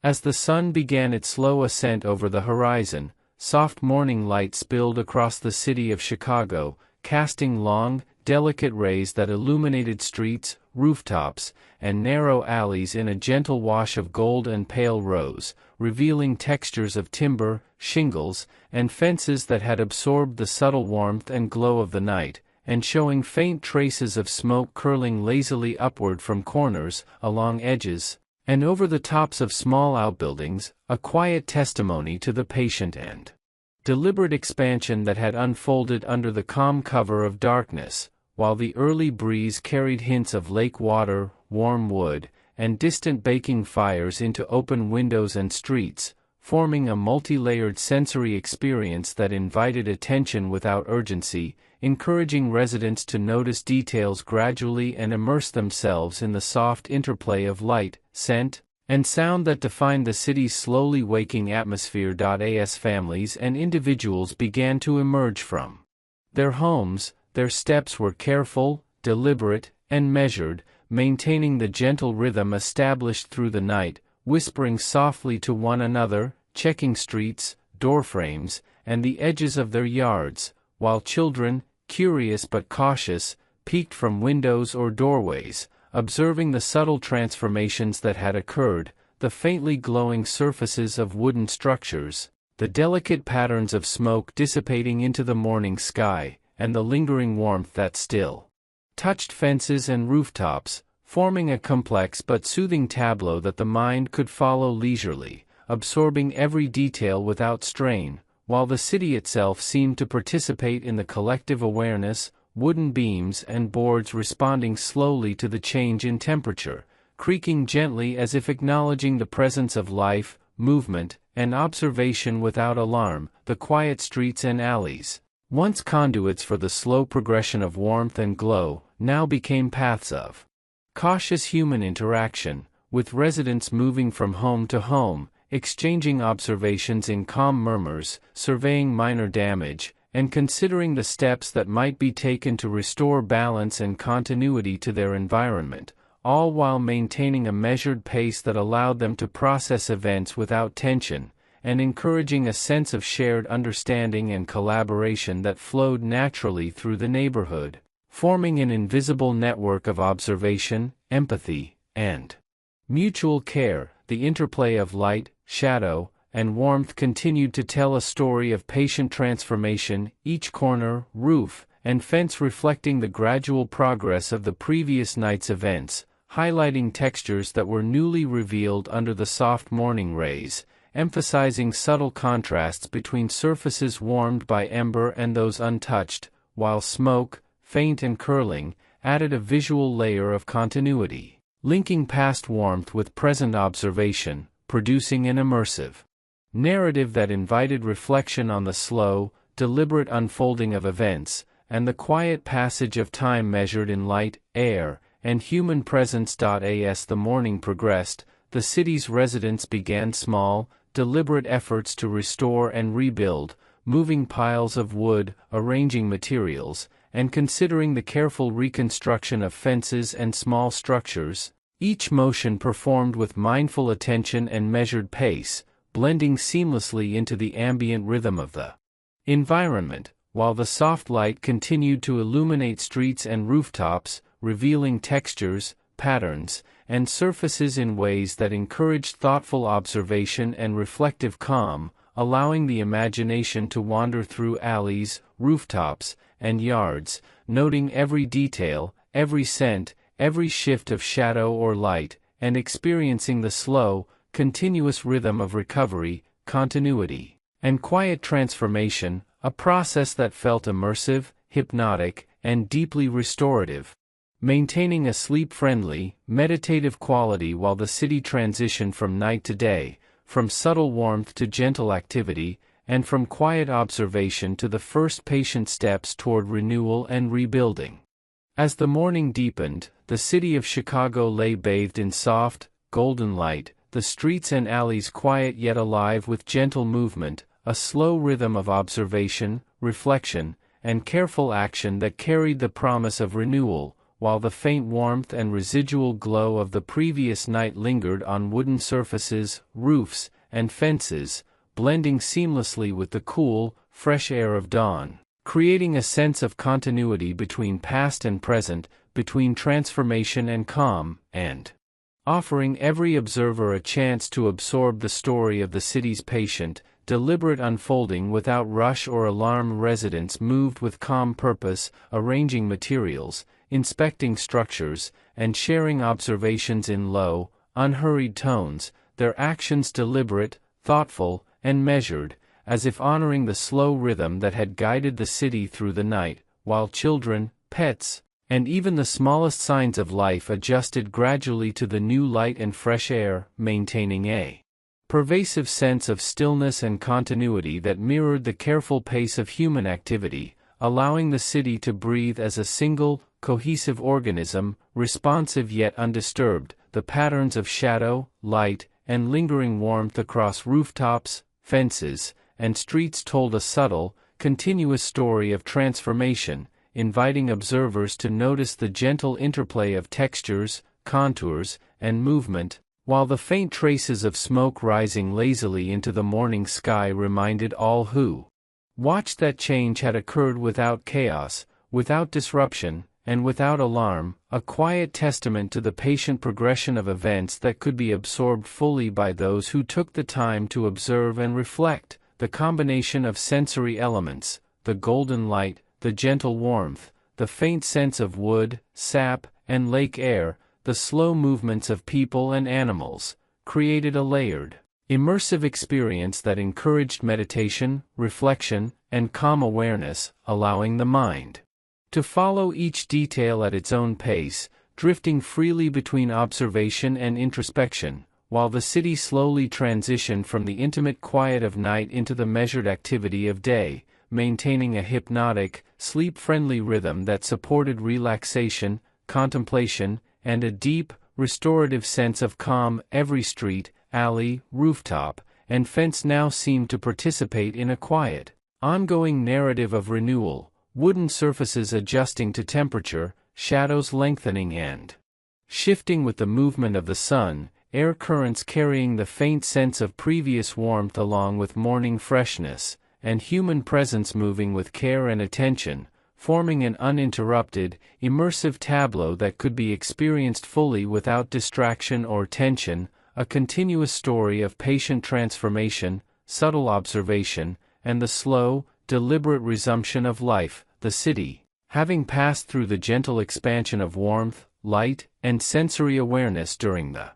As the sun began its slow ascent over the horizon, soft morning light spilled across the city of Chicago, casting long, delicate rays that illuminated streets, rooftops, and narrow alleys in a gentle wash of gold and pale rose, revealing textures of timber, shingles, and fences that had absorbed the subtle warmth and glow of the night, and showing faint traces of smoke curling lazily upward from corners, along edges, and over the tops of small outbuildings, a quiet testimony to the patient and deliberate expansion that had unfolded under the calm cover of darkness, while the early breeze carried hints of lake water, warm wood, and distant baking fires into open windows and streets, forming a multi-layered sensory experience that invited attention without urgency, encouraging residents to notice details gradually and immerse themselves in the soft interplay of light, scent, and sound that defined the city's slowly waking atmosphere. As families and individuals began to emerge from their homes, their steps were careful, deliberate, and measured, maintaining the gentle rhythm established through the night, whispering softly to one another, checking streets, doorframes, and the edges of their yards, while children, curious but cautious, peeked from windows or doorways, observing the subtle transformations that had occurred, the faintly glowing surfaces of wooden structures, the delicate patterns of smoke dissipating into the morning sky, and the lingering warmth that still touched fences and rooftops, forming a complex but soothing tableau that the mind could follow leisurely, absorbing every detail without strain, while the city itself seemed to participate in the collective awareness, wooden beams and boards responding slowly to the change in temperature, creaking gently as if acknowledging the presence of life, movement, and observation without alarm. The quiet streets and alleys, once conduits for the slow progression of warmth and glow, now became paths of cautious human interaction, with residents moving from home to home, exchanging observations in calm murmurs, surveying minor damage, and considering the steps that might be taken to restore balance and continuity to their environment, all while maintaining a measured pace that allowed them to process events without tension, and encouraging a sense of shared understanding and collaboration that flowed naturally through the neighborhood, forming an invisible network of observation, empathy, and mutual care. The interplay of light, shadow, and warmth continued to tell a story of patient transformation, each corner, roof, and fence reflecting the gradual progress of the previous night's events, highlighting textures that were newly revealed under the soft morning rays, emphasizing subtle contrasts between surfaces warmed by ember and those untouched, while smoke, faint and curling, added a visual layer of continuity, linking past warmth with present observation, producing an immersive narrative that invited reflection on the slow, deliberate unfolding of events, and the quiet passage of time measured in light, air, and human presence. As the morning progressed, the city's residents began small, deliberate efforts to restore and rebuild, moving piles of wood, arranging materials, and considering the careful reconstruction of fences and small structures, each motion performed with mindful attention and measured pace, blending seamlessly into the ambient rhythm of the environment, while the soft light continued to illuminate streets and rooftops, revealing textures, patterns, and surfaces in ways that encouraged thoughtful observation and reflective calm, allowing the imagination to wander through alleys, rooftops, and yards, noting every detail, every scent, every shift of shadow or light, and experiencing the slow, continuous rhythm of recovery, continuity, and quiet transformation, a process that felt immersive, hypnotic, and deeply restorative, maintaining a sleep-friendly, meditative quality while the city transitioned from night to day, from subtle warmth to gentle activity, and from quiet observation to the first patient steps toward renewal and rebuilding. As the morning deepened, the city of Chicago lay bathed in soft, golden light, the streets and alleys quiet yet alive with gentle movement, a slow rhythm of observation, reflection, and careful action that carried the promise of renewal, while the faint warmth and residual glow of the previous night lingered on wooden surfaces, roofs, and fences, blending seamlessly with the cool, fresh air of dawn, creating a sense of continuity between past and present, between transformation and calm, and offering every observer a chance to absorb the story of the city's patient, deliberate unfolding without rush or alarm. Residents moved with calm purpose, arranging materials, inspecting structures, and sharing observations in low, unhurried tones, their actions deliberate, thoughtful, and measured, as if honoring the slow rhythm that had guided the city through the night, while children, pets, and even the smallest signs of life adjusted gradually to the new light and fresh air, maintaining a pervasive sense of stillness and continuity that mirrored the careful pace of human activity, allowing the city to breathe as a single, cohesive organism, responsive yet undisturbed. The the patterns of shadow, light, and lingering warmth across rooftops, fences, and streets told a subtle, continuous story of transformation, inviting observers to notice the gentle interplay of textures, contours, and movement, while the faint traces of smoke rising lazily into the morning sky reminded all who watched that change had occurred without chaos, without disruption, and without alarm, a quiet testament to the patient progression of events that could be absorbed fully by those who took the time to observe and reflect. The combination of sensory elements, the golden light, the gentle warmth, the faint sense of wood, sap, and lake air, the slow movements of people and animals, created a layered, immersive experience that encouraged meditation, reflection, and calm awareness, allowing the mind to follow each detail at its own pace, drifting freely between observation and introspection, while the city slowly transitioned from the intimate quiet of night into the measured activity of day, maintaining a hypnotic, sleep-friendly rhythm that supported relaxation, contemplation, and a deep, restorative sense of calm. Every street, alley, rooftop, and fence now seemed to participate in a quiet, ongoing narrative of renewal, wooden surfaces adjusting to temperature, shadows lengthening and shifting with the movement of the sun, air currents carrying the faint sense of previous warmth along with morning freshness, and human presence moving with care and attention, forming an uninterrupted, immersive tableau that could be experienced fully without distraction or tension, a continuous story of patient transformation, subtle observation, and the slow, deliberate resumption of life. The city, having passed through the gentle expansion of warmth, light, and sensory awareness during the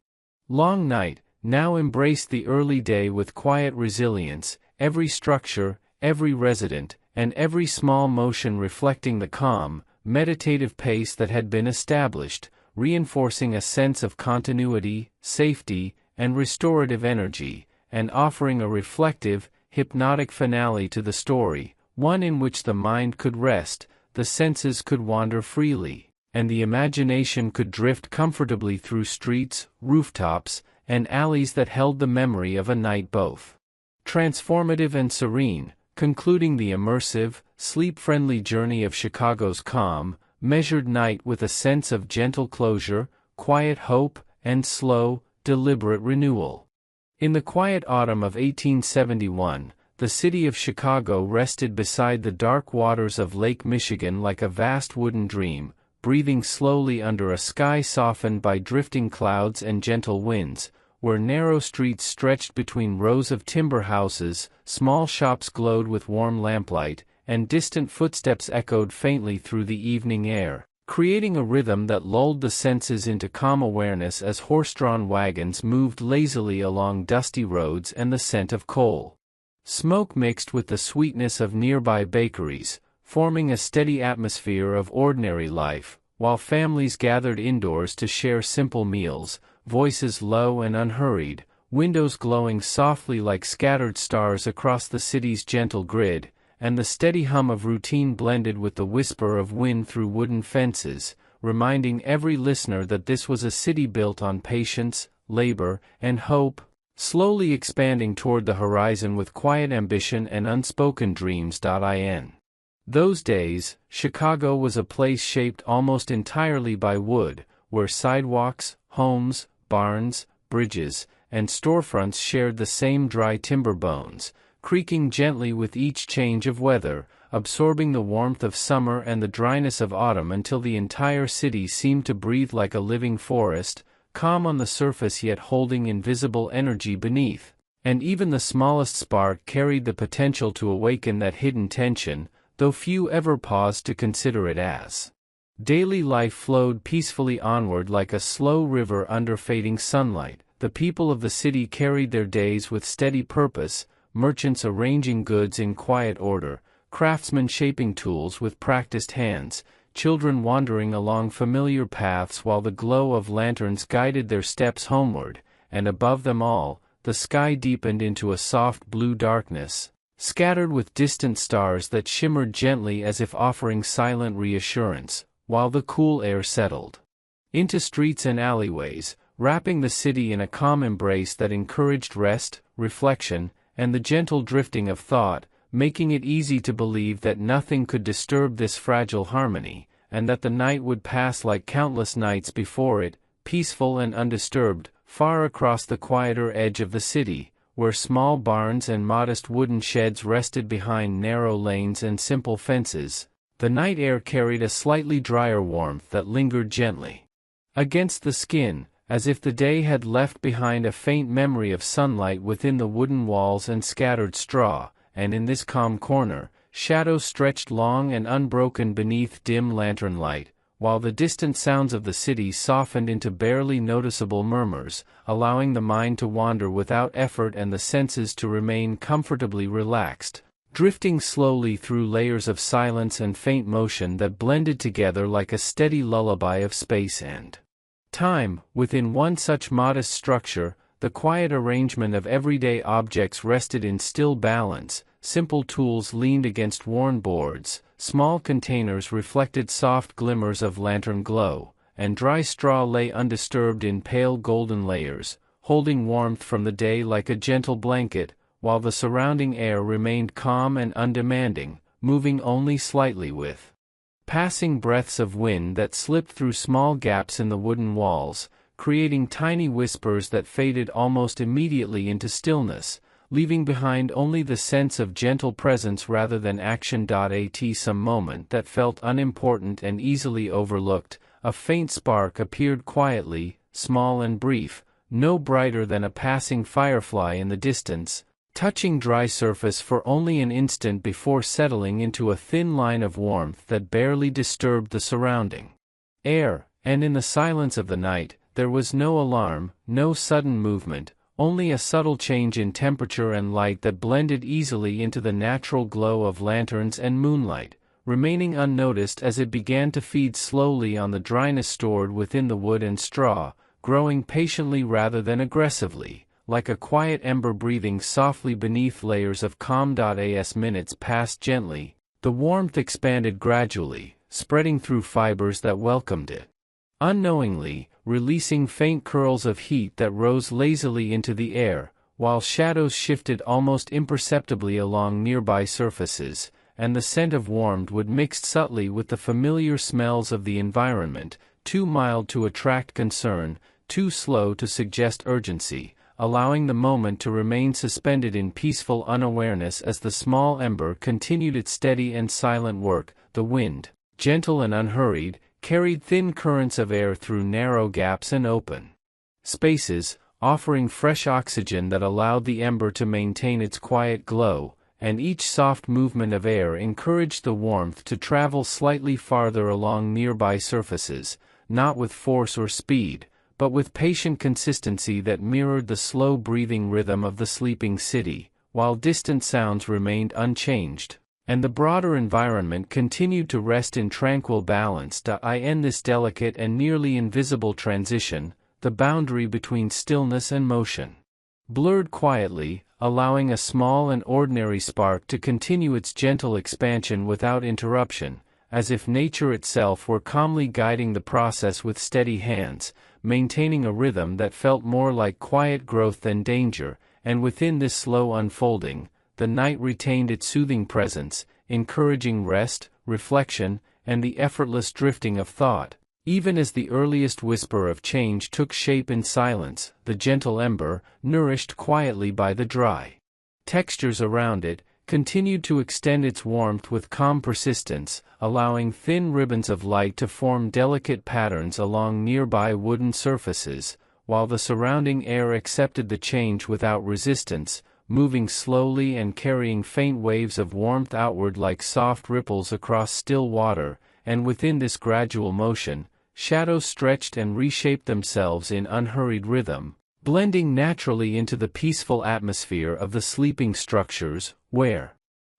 long night, now embraced the early day with quiet resilience, every structure, every resident, and every small motion reflecting the calm, meditative pace that had been established, reinforcing a sense of continuity, safety, and restorative energy, and offering a reflective, hypnotic finale to the story, one in which the mind could rest, the senses could wander freely, and the imagination could drift comfortably through streets, rooftops, and alleys that held the memory of a night both transformative and serene, concluding the immersive, sleep-friendly journey of Chicago's calm, measured night with a sense of gentle closure, quiet hope, and slow, deliberate renewal. In the quiet autumn of 1871, the city of Chicago rested beside the dark waters of Lake Michigan like a vast wooden dream, breathing slowly under a sky softened by drifting clouds and gentle winds, where narrow streets stretched between rows of timber houses, small shops glowed with warm lamplight, and distant footsteps echoed faintly through the evening air, creating a rhythm that lulled the senses into calm awareness as horse-drawn wagons moved lazily along dusty roads and the scent of coal smoke mixed with the sweetness of nearby bakeries, forming a steady atmosphere of ordinary life, while families gathered indoors to share simple meals, voices low and unhurried, windows glowing softly like scattered stars across the city's gentle grid, and the steady hum of routine blended with the whisper of wind through wooden fences, reminding every listener that this was a city built on patience, labor, and hope, slowly expanding toward the horizon with quiet ambition and unspoken dreams. In those days, Chicago was a place shaped almost entirely by wood, where sidewalks, homes, barns, bridges, and storefronts shared the same dry timber bones, creaking gently with each change of weather, absorbing the warmth of summer and the dryness of autumn until the entire city seemed to breathe like a living forest, calm on the surface yet holding invisible energy beneath. And even the smallest spark carried the potential to awaken that hidden tension, though few ever paused to consider it as. Daily life flowed peacefully onward like a slow river under fading sunlight. The people of the city carried their days with steady purpose, merchants arranging goods in quiet order, craftsmen shaping tools with practiced hands, children wandering along familiar paths while the glow of lanterns guided their steps homeward, and above them all, the sky deepened into a soft blue darkness, scattered with distant stars that shimmered gently as if offering silent reassurance, while the cool air settled into streets and alleyways, wrapping the city in a calm embrace that encouraged rest, reflection, and the gentle drifting of thought, making it easy to believe that nothing could disturb this fragile harmony, and that the night would pass like countless nights before it, peaceful and undisturbed, far across the quieter edge of the city, where small barns and modest wooden sheds rested behind narrow lanes and simple fences. The night air carried a slightly drier warmth that lingered gently against the skin, as if the day had left behind a faint memory of sunlight within the wooden walls and scattered straw, and in this calm corner, shadows stretched long and unbroken beneath dim lantern light, while the distant sounds of the city softened into barely noticeable murmurs, allowing the mind to wander without effort and the senses to remain comfortably relaxed, drifting slowly through layers of silence and faint motion that blended together like a steady lullaby of space and time. Within one such modest structure, the quiet arrangement of everyday objects rested in still balance. Simple tools leaned against worn boards, small containers reflected soft glimmers of lantern glow, and dry straw lay undisturbed in pale golden layers, holding warmth from the day like a gentle blanket, while the surrounding air remained calm and undemanding, moving only slightly with passing breaths of wind that slipped through small gaps in the wooden walls, creating tiny whispers that faded almost immediately into stillness, leaving behind only the sense of gentle presence rather than action. At some moment that felt unimportant and easily overlooked, a faint spark appeared quietly, small and brief, no brighter than a passing firefly in the distance, touching dry surface for only an instant before settling into a thin line of warmth that barely disturbed the surrounding air. And in the silence of the night, there was no alarm, no sudden movement, only a subtle change in temperature and light that blended easily into the natural glow of lanterns and moonlight, remaining unnoticed as it began to feed slowly on the dryness stored within the wood and straw, growing patiently rather than aggressively, like a quiet ember breathing softly beneath layers of calm. As minutes passed gently, the warmth expanded gradually, spreading through fibers that welcomed it unknowingly, releasing faint curls of heat that rose lazily into the air, while shadows shifted almost imperceptibly along nearby surfaces, and the scent of warmth would mixed subtly with the familiar smells of the environment, too mild to attract concern, too slow to suggest urgency, allowing the moment to remain suspended in peaceful unawareness as the small ember continued its steady and silent work. The wind, gentle and unhurried, carried thin currents of air through narrow gaps and open spaces, offering fresh oxygen that allowed the ember to maintain its quiet glow, and each soft movement of air encouraged the warmth to travel slightly farther along nearby surfaces, not with force or speed, but with patient consistency that mirrored the slow breathing rhythm of the sleeping city, while distant sounds remained unchanged, and the broader environment continued to rest in tranquil balance. In this delicate and nearly invisible transition, the boundary between stillness and motion blurred quietly, allowing a small and ordinary spark to continue its gentle expansion without interruption, as if nature itself were calmly guiding the process with steady hands, maintaining a rhythm that felt more like quiet growth than danger. And within this slow unfolding, the night retained its soothing presence, encouraging rest, reflection, and the effortless drifting of thought. Even as the earliest whisper of change took shape in silence, the gentle ember, nourished quietly by the dry textures around it, continued to extend its warmth with calm persistence, allowing thin ribbons of light to form delicate patterns along nearby wooden surfaces, while the surrounding air accepted the change without resistance, moving slowly and carrying faint waves of warmth outward like soft ripples across still water. And within this gradual motion, shadows stretched and reshaped themselves in unhurried rhythm, blending naturally into the peaceful atmosphere of the sleeping structures, where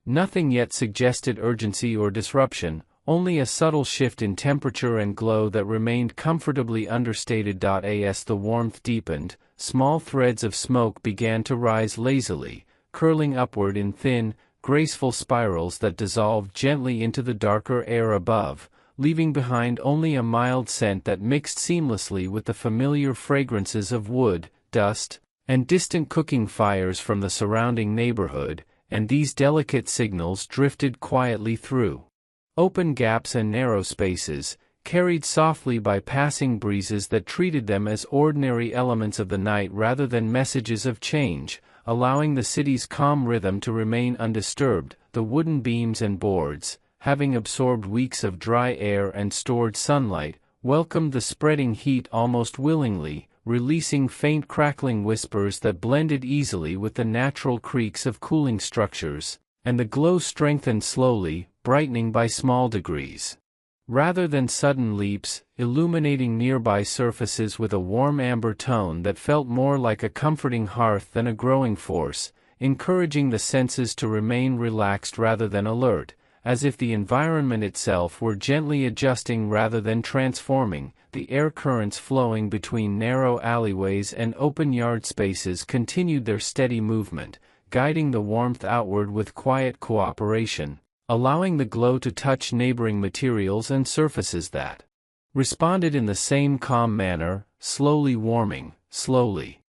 nothing yet suggested urgency or disruption, only a subtle shift in temperature and glow that remained comfortably understated. As the warmth deepened, small threads of smoke began to rise lazily, curling upward in thin, graceful spirals that dissolved gently into the darker air above, leaving behind only a mild scent that mixed seamlessly with the familiar fragrances of wood, dust, and distant cooking fires from the surrounding neighborhood, and these delicate signals drifted quietly through open gaps and narrow spaces, carried softly by passing breezes that treated them as ordinary elements of the night rather than messages of change, allowing the city's calm rhythm to remain undisturbed. The wooden beams and boards, having absorbed weeks of dry air and stored sunlight, welcomed the spreading heat almost willingly, releasing faint crackling whispers that blended easily with the natural creaks of cooling structures, and the glow strengthened slowly, brightening by small degrees, rather than sudden leaps, illuminating nearby surfaces with a warm amber tone that felt more like a comforting hearth than a growing force, encouraging the senses to remain relaxed rather than alert, as if the environment itself were gently adjusting rather than transforming. The air currents flowing between narrow alleyways and open yard spaces continued their steady movement, guiding the warmth outward with quiet cooperation, allowing the glow to touch neighboring materials and surfaces that responded in the same calm manner, slowly warming, slowly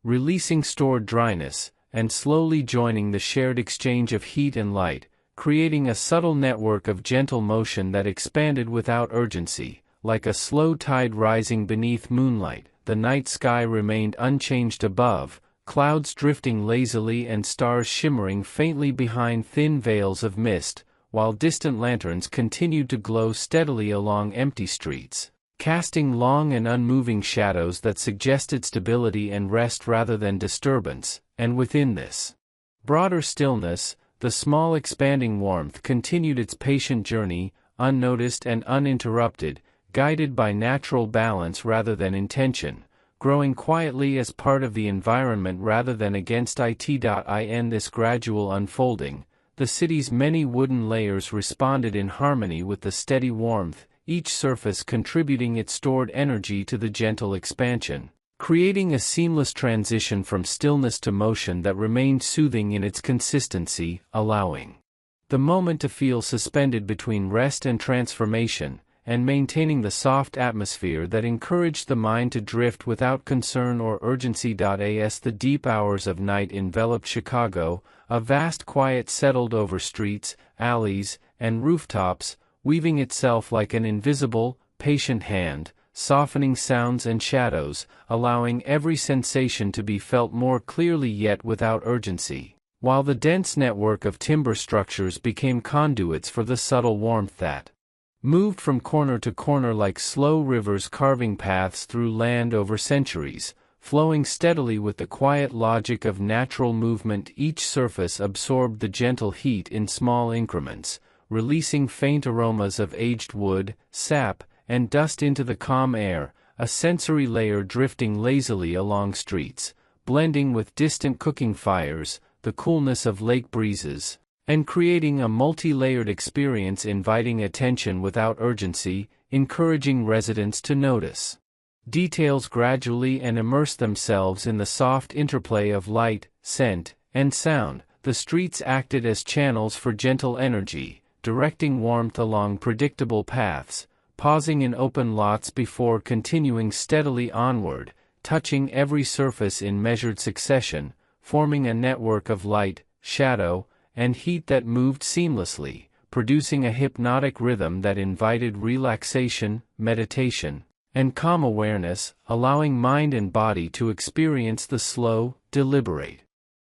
releasing stored dryness, and slowly joining the shared exchange of heat and light, creating a subtle network of gentle motion that expanded without urgency, like a slow tide rising beneath moonlight. The night sky remained unchanged above, clouds drifting lazily and stars shimmering faintly behind thin veils of mist, while distant lanterns continued to glow steadily along empty streets, casting long and unmoving shadows that suggested stability and rest rather than disturbance. And within this broader stillness, the small expanding warmth continued its patient journey, unnoticed and uninterrupted, guided by natural balance rather than intention, growing quietly as part of the environment rather than against it. In this gradual unfolding, the city's many wooden layers responded in harmony with the steady warmth, each surface contributing its stored energy to the gentle expansion, creating a seamless transition from stillness to motion that remained soothing in its consistency, allowing the moment to feel suspended between rest and transformation, and maintaining the soft atmosphere that encouraged the mind to drift without concern or urgency. As the deep hours of night enveloped Chicago, a vast quiet settled over streets, alleys, and rooftops, weaving itself like an invisible, patient hand, softening sounds and shadows, allowing every sensation to be felt more clearly yet without urgency, while the dense network of timber structures became conduits for the subtle warmth that moved from corner to corner like slow rivers carving paths through land over centuries, flowing steadily with the quiet logic of natural movement. Each surface absorbed the gentle heat in small increments, releasing faint aromas of aged wood, sap, and dust into the calm air, a sensory layer drifting lazily along streets, blending with distant cooking fires, the coolness of lake breezes, and creating a multi-layered experience inviting attention without urgency, encouraging residents to notice details gradually and immerse themselves in the soft interplay of light, scent, and sound. The streets acted as channels for gentle energy, directing warmth along predictable paths, pausing in open lots before continuing steadily onward, touching every surface in measured succession, forming a network of light, shadow, and heat that moved seamlessly, producing a hypnotic rhythm that invited relaxation, meditation, and calm awareness, allowing mind and body to experience the slow, deliberate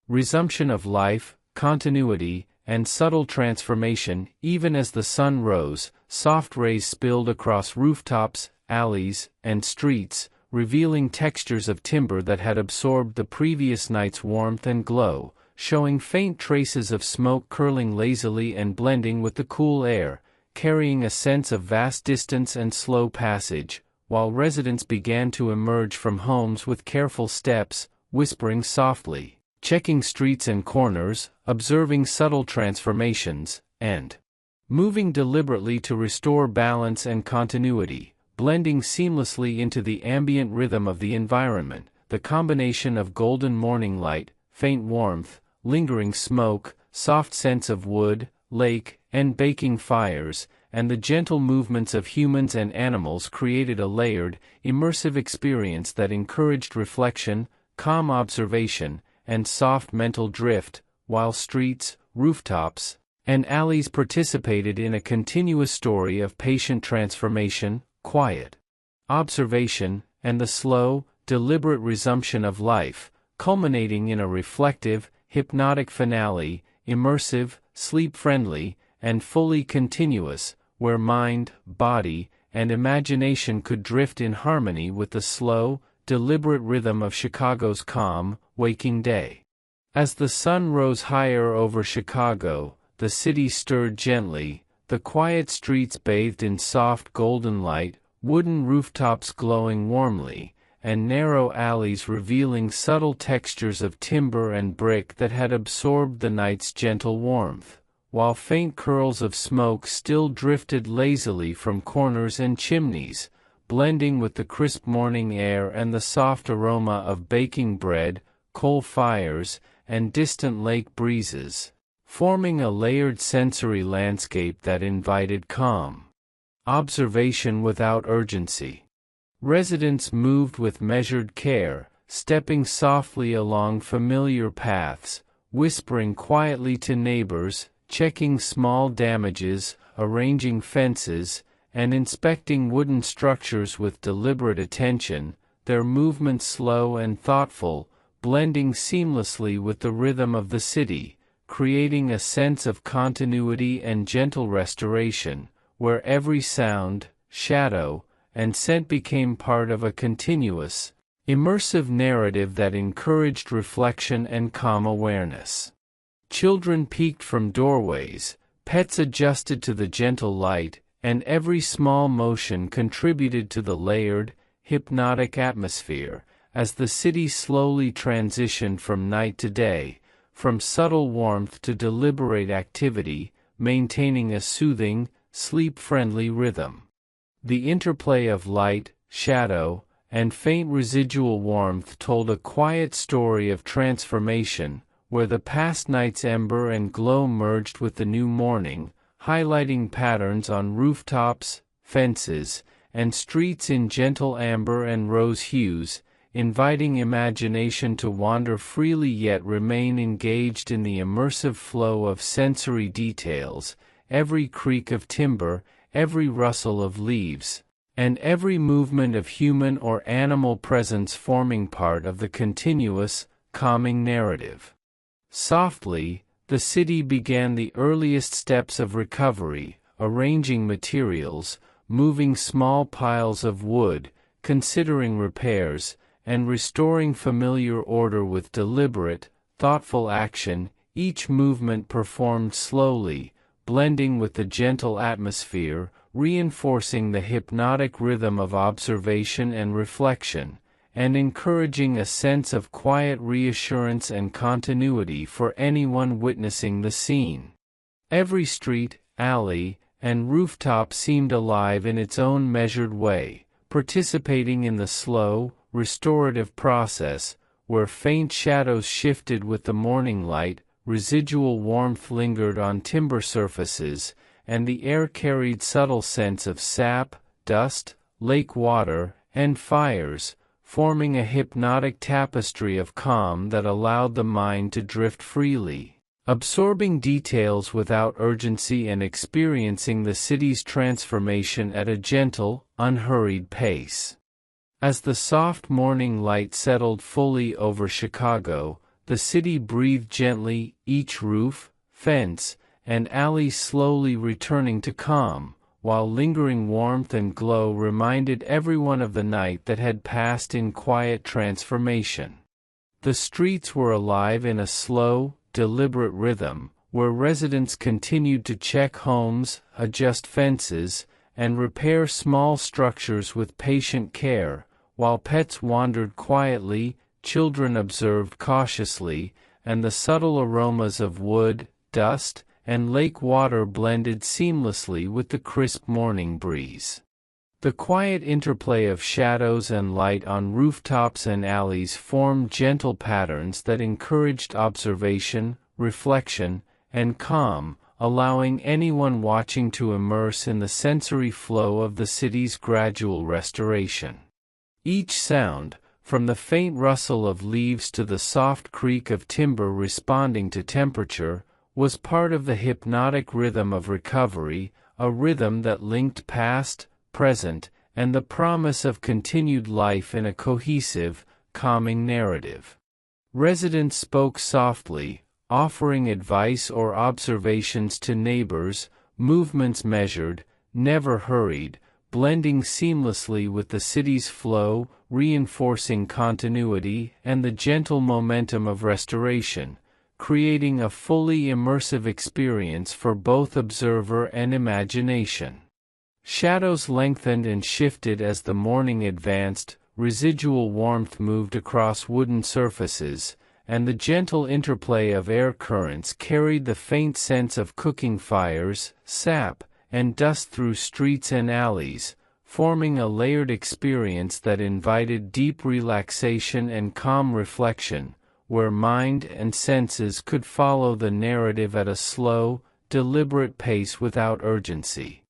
resumption of life, continuity, and subtle transformation. Even as the sun rose, soft rays spilled across rooftops, alleys, and streets, revealing textures of timber that had absorbed the previous night's warmth and glow, showing faint traces of smoke curling lazily and blending with the cool air, carrying a sense of vast distance and slow passage, while residents began to emerge from homes with careful steps, whispering softly, checking streets and corners, observing subtle transformations, and moving deliberately to restore balance and continuity, blending seamlessly into the ambient rhythm of the environment. The combination of golden morning light, faint warmth, lingering smoke, soft scents of wood, lake, and baking fires, and the gentle movements of humans and animals created a layered, immersive experience that encouraged reflection, calm observation, and soft mental drift, while streets, rooftops, and alleys participated in a continuous story of patient transformation, quiet observation, and the slow, deliberate resumption of life, culminating in a reflective, hypnotic finale, immersive, sleep-friendly, and fully continuous, where mind, body, and imagination could drift in harmony with the slow, deliberate rhythm of Chicago's calm, waking day. As the sun rose higher over Chicago, the city stirred gently, the quiet streets bathed in soft golden light, wooden rooftops glowing warmly, and narrow alleys revealing subtle textures of timber and brick that had absorbed the night's gentle warmth, while faint curls of smoke still drifted lazily from corners and chimneys, blending with the crisp morning air and the soft aroma of baking bread, coal fires, and distant lake breezes, forming a layered sensory landscape that invited calm observation without urgency. Residents moved with measured care, stepping softly along familiar paths, whispering quietly to neighbors, checking small damages, arranging fences, and inspecting wooden structures with deliberate attention, their movements slow and thoughtful, blending seamlessly with the rhythm of the city, creating a sense of continuity and gentle restoration, where every sound, shadow, and scent became part of a continuous, immersive narrative that encouraged reflection and calm awareness. Children peeked from doorways, pets adjusted to the gentle light, and every small motion contributed to the layered, hypnotic atmosphere, as the city slowly transitioned from night to day, from subtle warmth to deliberate activity, maintaining a soothing, sleep-friendly rhythm. The interplay of light, shadow, and faint residual warmth told a quiet story of transformation, where the past night's ember and glow merged with the new morning, highlighting patterns on rooftops, fences, and streets in gentle amber and rose hues, inviting imagination to wander freely yet remain engaged in the immersive flow of sensory details, every creak of timber, every rustle of leaves, and every movement of human or animal presence forming part of the continuous, calming narrative. Softly, the city began the earliest steps of recovery, arranging materials, moving small piles of wood, considering repairs, and restoring familiar order with deliberate, thoughtful action, each movement performed slowly, blending with the gentle atmosphere, reinforcing the hypnotic rhythm of observation and reflection, and encouraging a sense of quiet reassurance and continuity for anyone witnessing the scene. Every street, alley, and rooftop seemed alive in its own measured way, participating in the slow, restorative process, where faint shadows shifted with the morning light, residual warmth lingered on timber surfaces, and the air carried subtle scents of sap, dust, lake water, and fires, forming a hypnotic tapestry of calm that allowed the mind to drift freely, absorbing details without urgency and experiencing the city's transformation at a gentle, unhurried pace. As the soft morning light settled fully over Chicago, the city breathed gently, each roof, fence, and alley slowly returning to calm, while lingering warmth and glow reminded everyone of the night that had passed in quiet transformation. The streets were alive in a slow, deliberate rhythm, where residents continued to check homes, adjust fences, and repair small structures with patient care, while pets wandered quietly, children observed cautiously, and the subtle aromas of wood, dust, and lake water blended seamlessly with the crisp morning breeze. The quiet interplay of shadows and light on rooftops and alleys formed gentle patterns that encouraged observation, reflection, and calm, allowing anyone watching to immerse in the sensory flow of the city's gradual restoration. Each sound, from the faint rustle of leaves to the soft creak of timber responding to temperature, was part of the hypnotic rhythm of recovery, a rhythm that linked past, present, and the promise of continued life in a cohesive, calming narrative. Residents spoke softly, offering advice or observations to neighbors, movements measured, never hurried, blending seamlessly with the city's flow, reinforcing continuity and the gentle momentum of restoration, creating a fully immersive experience for both observer and imagination. Shadows lengthened and shifted as the morning advanced, residual warmth moved across wooden surfaces, and the gentle interplay of air currents carried the faint sense of cooking fires, sap, and dust through streets and alleys, forming a layered experience that invited deep relaxation and calm reflection, where mind and senses could follow the narrative at a slow, deliberate pace without urgency.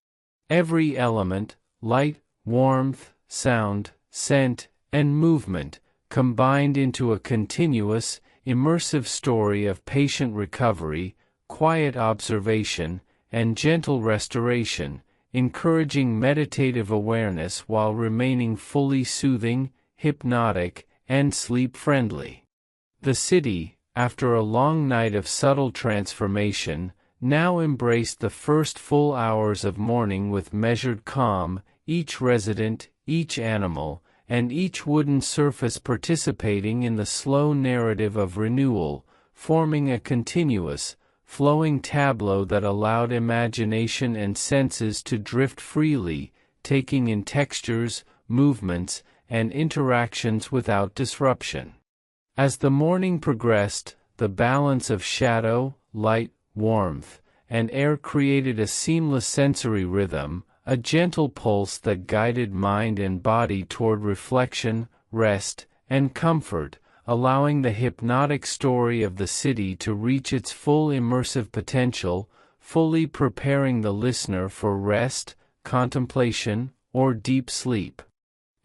Every element, light, warmth, sound, scent, and movement, combined into a continuous, immersive story of patient recovery, quiet observation, and gentle restoration, encouraging meditative awareness while remaining fully soothing, hypnotic, and sleep-friendly. The city, after a long night of subtle transformation, now embraced the first full hours of morning with measured calm, each resident, each animal, and each wooden surface participating in the slow narrative of renewal, forming a continuous, flowing tableau that allowed imagination and senses to drift freely, taking in textures, movements, and interactions without disruption. As the morning progressed, the balance of shadow, light, warmth, and air created a seamless sensory rhythm, a gentle pulse that guided mind and body toward reflection, rest, and comfort, allowing the hypnotic story of the city to reach its full immersive potential, fully preparing the listener for rest, contemplation, or deep sleep.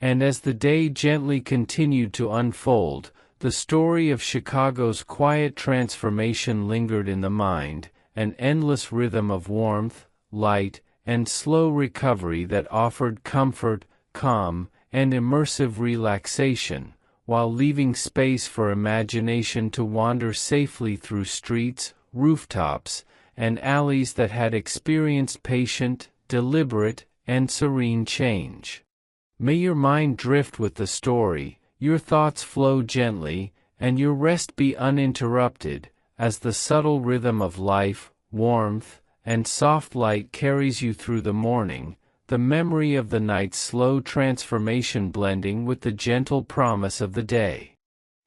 And as the day gently continued to unfold, the story of Chicago's quiet transformation lingered in the mind, an endless rhythm of warmth, light, and slow recovery that offered comfort, calm, and immersive relaxation, while leaving space for imagination to wander safely through streets, rooftops, and alleys that had experienced patient, deliberate, and serene change. May your mind drift with the story, your thoughts flow gently, and your rest be uninterrupted, as the subtle rhythm of life, warmth, and soft light carries you through the morning, the memory of the night's slow transformation blending with the gentle promise of the day.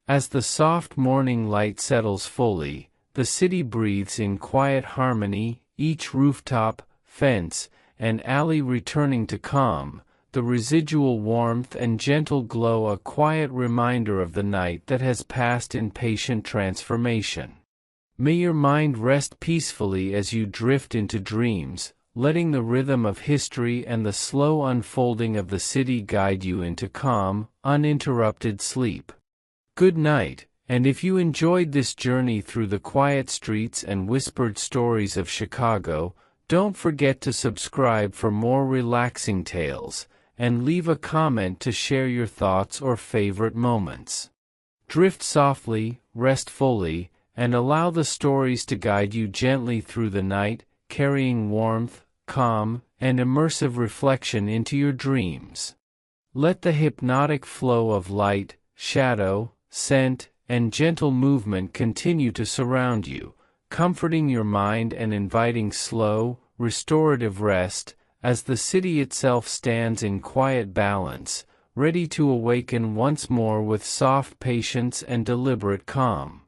As the soft morning light settles fully, the city breathes in quiet harmony, each rooftop, fence, and alley returning to calm, the residual warmth and gentle glow a quiet reminder of the night that has passed in patient transformation. May your mind rest peacefully as you drift into dreams, letting the rhythm of history and the slow unfolding of the city guide you into calm, uninterrupted sleep. Good night, and if you enjoyed this journey through the quiet streets and whispered stories of Chicago, don't forget to subscribe for more relaxing tales, and leave a comment to share your thoughts or favorite moments. Drift softly, rest fully, and allow the stories to guide you gently through the night, carrying warmth, calm, and immersive reflection into your dreams. Let the hypnotic flow of light, shadow, scent, and gentle movement continue to surround you, comforting your mind and inviting slow, restorative rest, as the city itself stands in quiet balance, ready to awaken once more with soft patience and deliberate calm.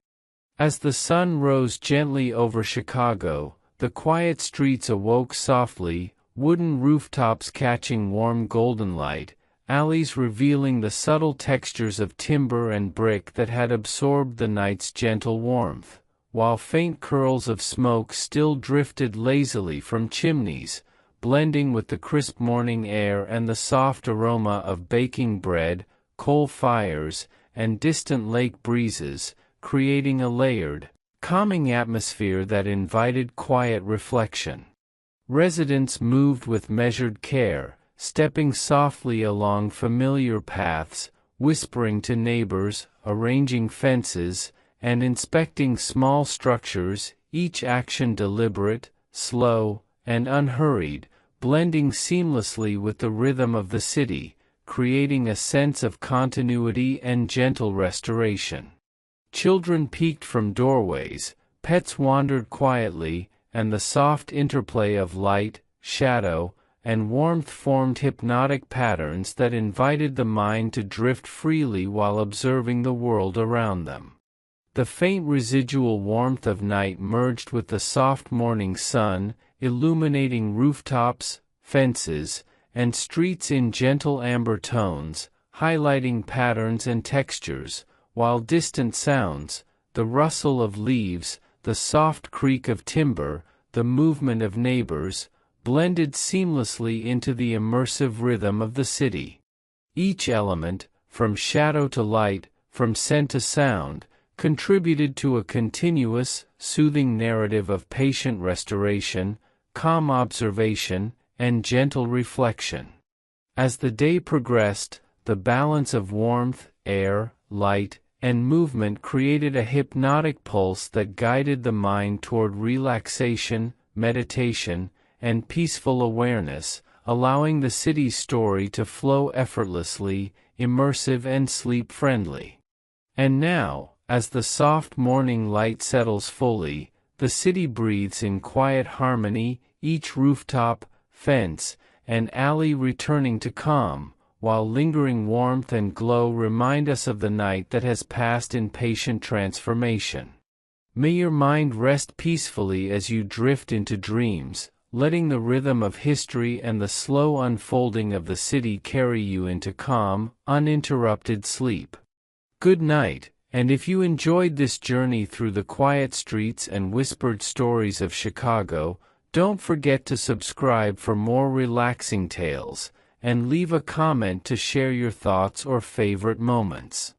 As the sun rose gently over Chicago, the quiet streets awoke softly, wooden rooftops catching warm golden light, alleys revealing the subtle textures of timber and brick that had absorbed the night's gentle warmth, while faint curls of smoke still drifted lazily from chimneys, blending with the crisp morning air and the soft aroma of baking bread, coal fires, and distant lake breezes, creating a layered, calming atmosphere that invited quiet reflection. Residents moved with measured care, stepping softly along familiar paths, whispering to neighbors, arranging fences, and inspecting small structures, each action deliberate, slow, and unhurried, blending seamlessly with the rhythm of the city, creating a sense of continuity and gentle restoration. Children peeked from doorways, pets wandered quietly, and the soft interplay of light, shadow, and warmth formed hypnotic patterns that invited the mind to drift freely while observing the world around them. The faint residual warmth of night merged with the soft morning sun, illuminating rooftops, fences, and streets in gentle amber tones, highlighting patterns and textures, while distant sounds, the rustle of leaves, the soft creak of timber, the movement of neighbors, blended seamlessly into the immersive rhythm of the city. Each element, from shadow to light, from scent to sound, contributed to a continuous, soothing narrative of patient restoration, calm observation, and gentle reflection. As the day progressed, the balance of warmth, air, light, and movement created a hypnotic pulse that guided the mind toward relaxation, meditation, and peaceful awareness, allowing the city's story to flow effortlessly, immersive and sleep-friendly. And now, as the soft morning light settles fully, the city breathes in quiet harmony, each rooftop, fence, and alley returning to calm, while lingering warmth and glow remind us of the night that has passed in patient transformation. May your mind rest peacefully as you drift into dreams, letting the rhythm of history and the slow unfolding of the city carry you into calm, uninterrupted sleep. Good night, and if you enjoyed this journey through the quiet streets and whispered stories of Chicago, don't forget to subscribe for more relaxing tales, and leave a comment to share your thoughts or favorite moments.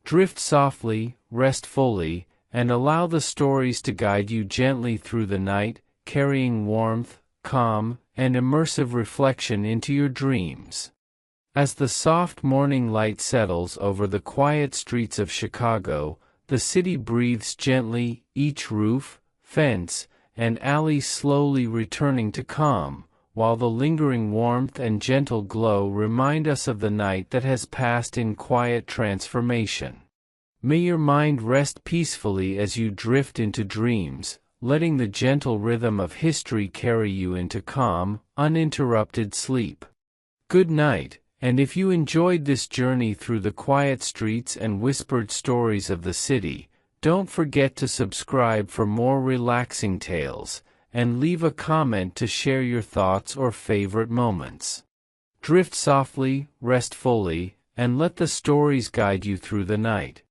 Drift softly, rest fully, and allow the stories to guide you gently through the night, carrying warmth, calm, and immersive reflection into your dreams. As the soft morning light settles over the quiet streets of Chicago, the city breathes gently, each roof, fence, and alley slowly returning to calm, while the lingering warmth and gentle glow remind us of the night that has passed in quiet transformation. May your mind rest peacefully as you drift into dreams, letting the gentle rhythm of history carry you into calm, uninterrupted sleep. Good night, and if you enjoyed this journey through the quiet streets and whispered stories of the city, don't forget to subscribe for more relaxing tales, and leave a comment to share your thoughts or favorite moments. Drift softly, rest fully, and let the stories guide you through the night.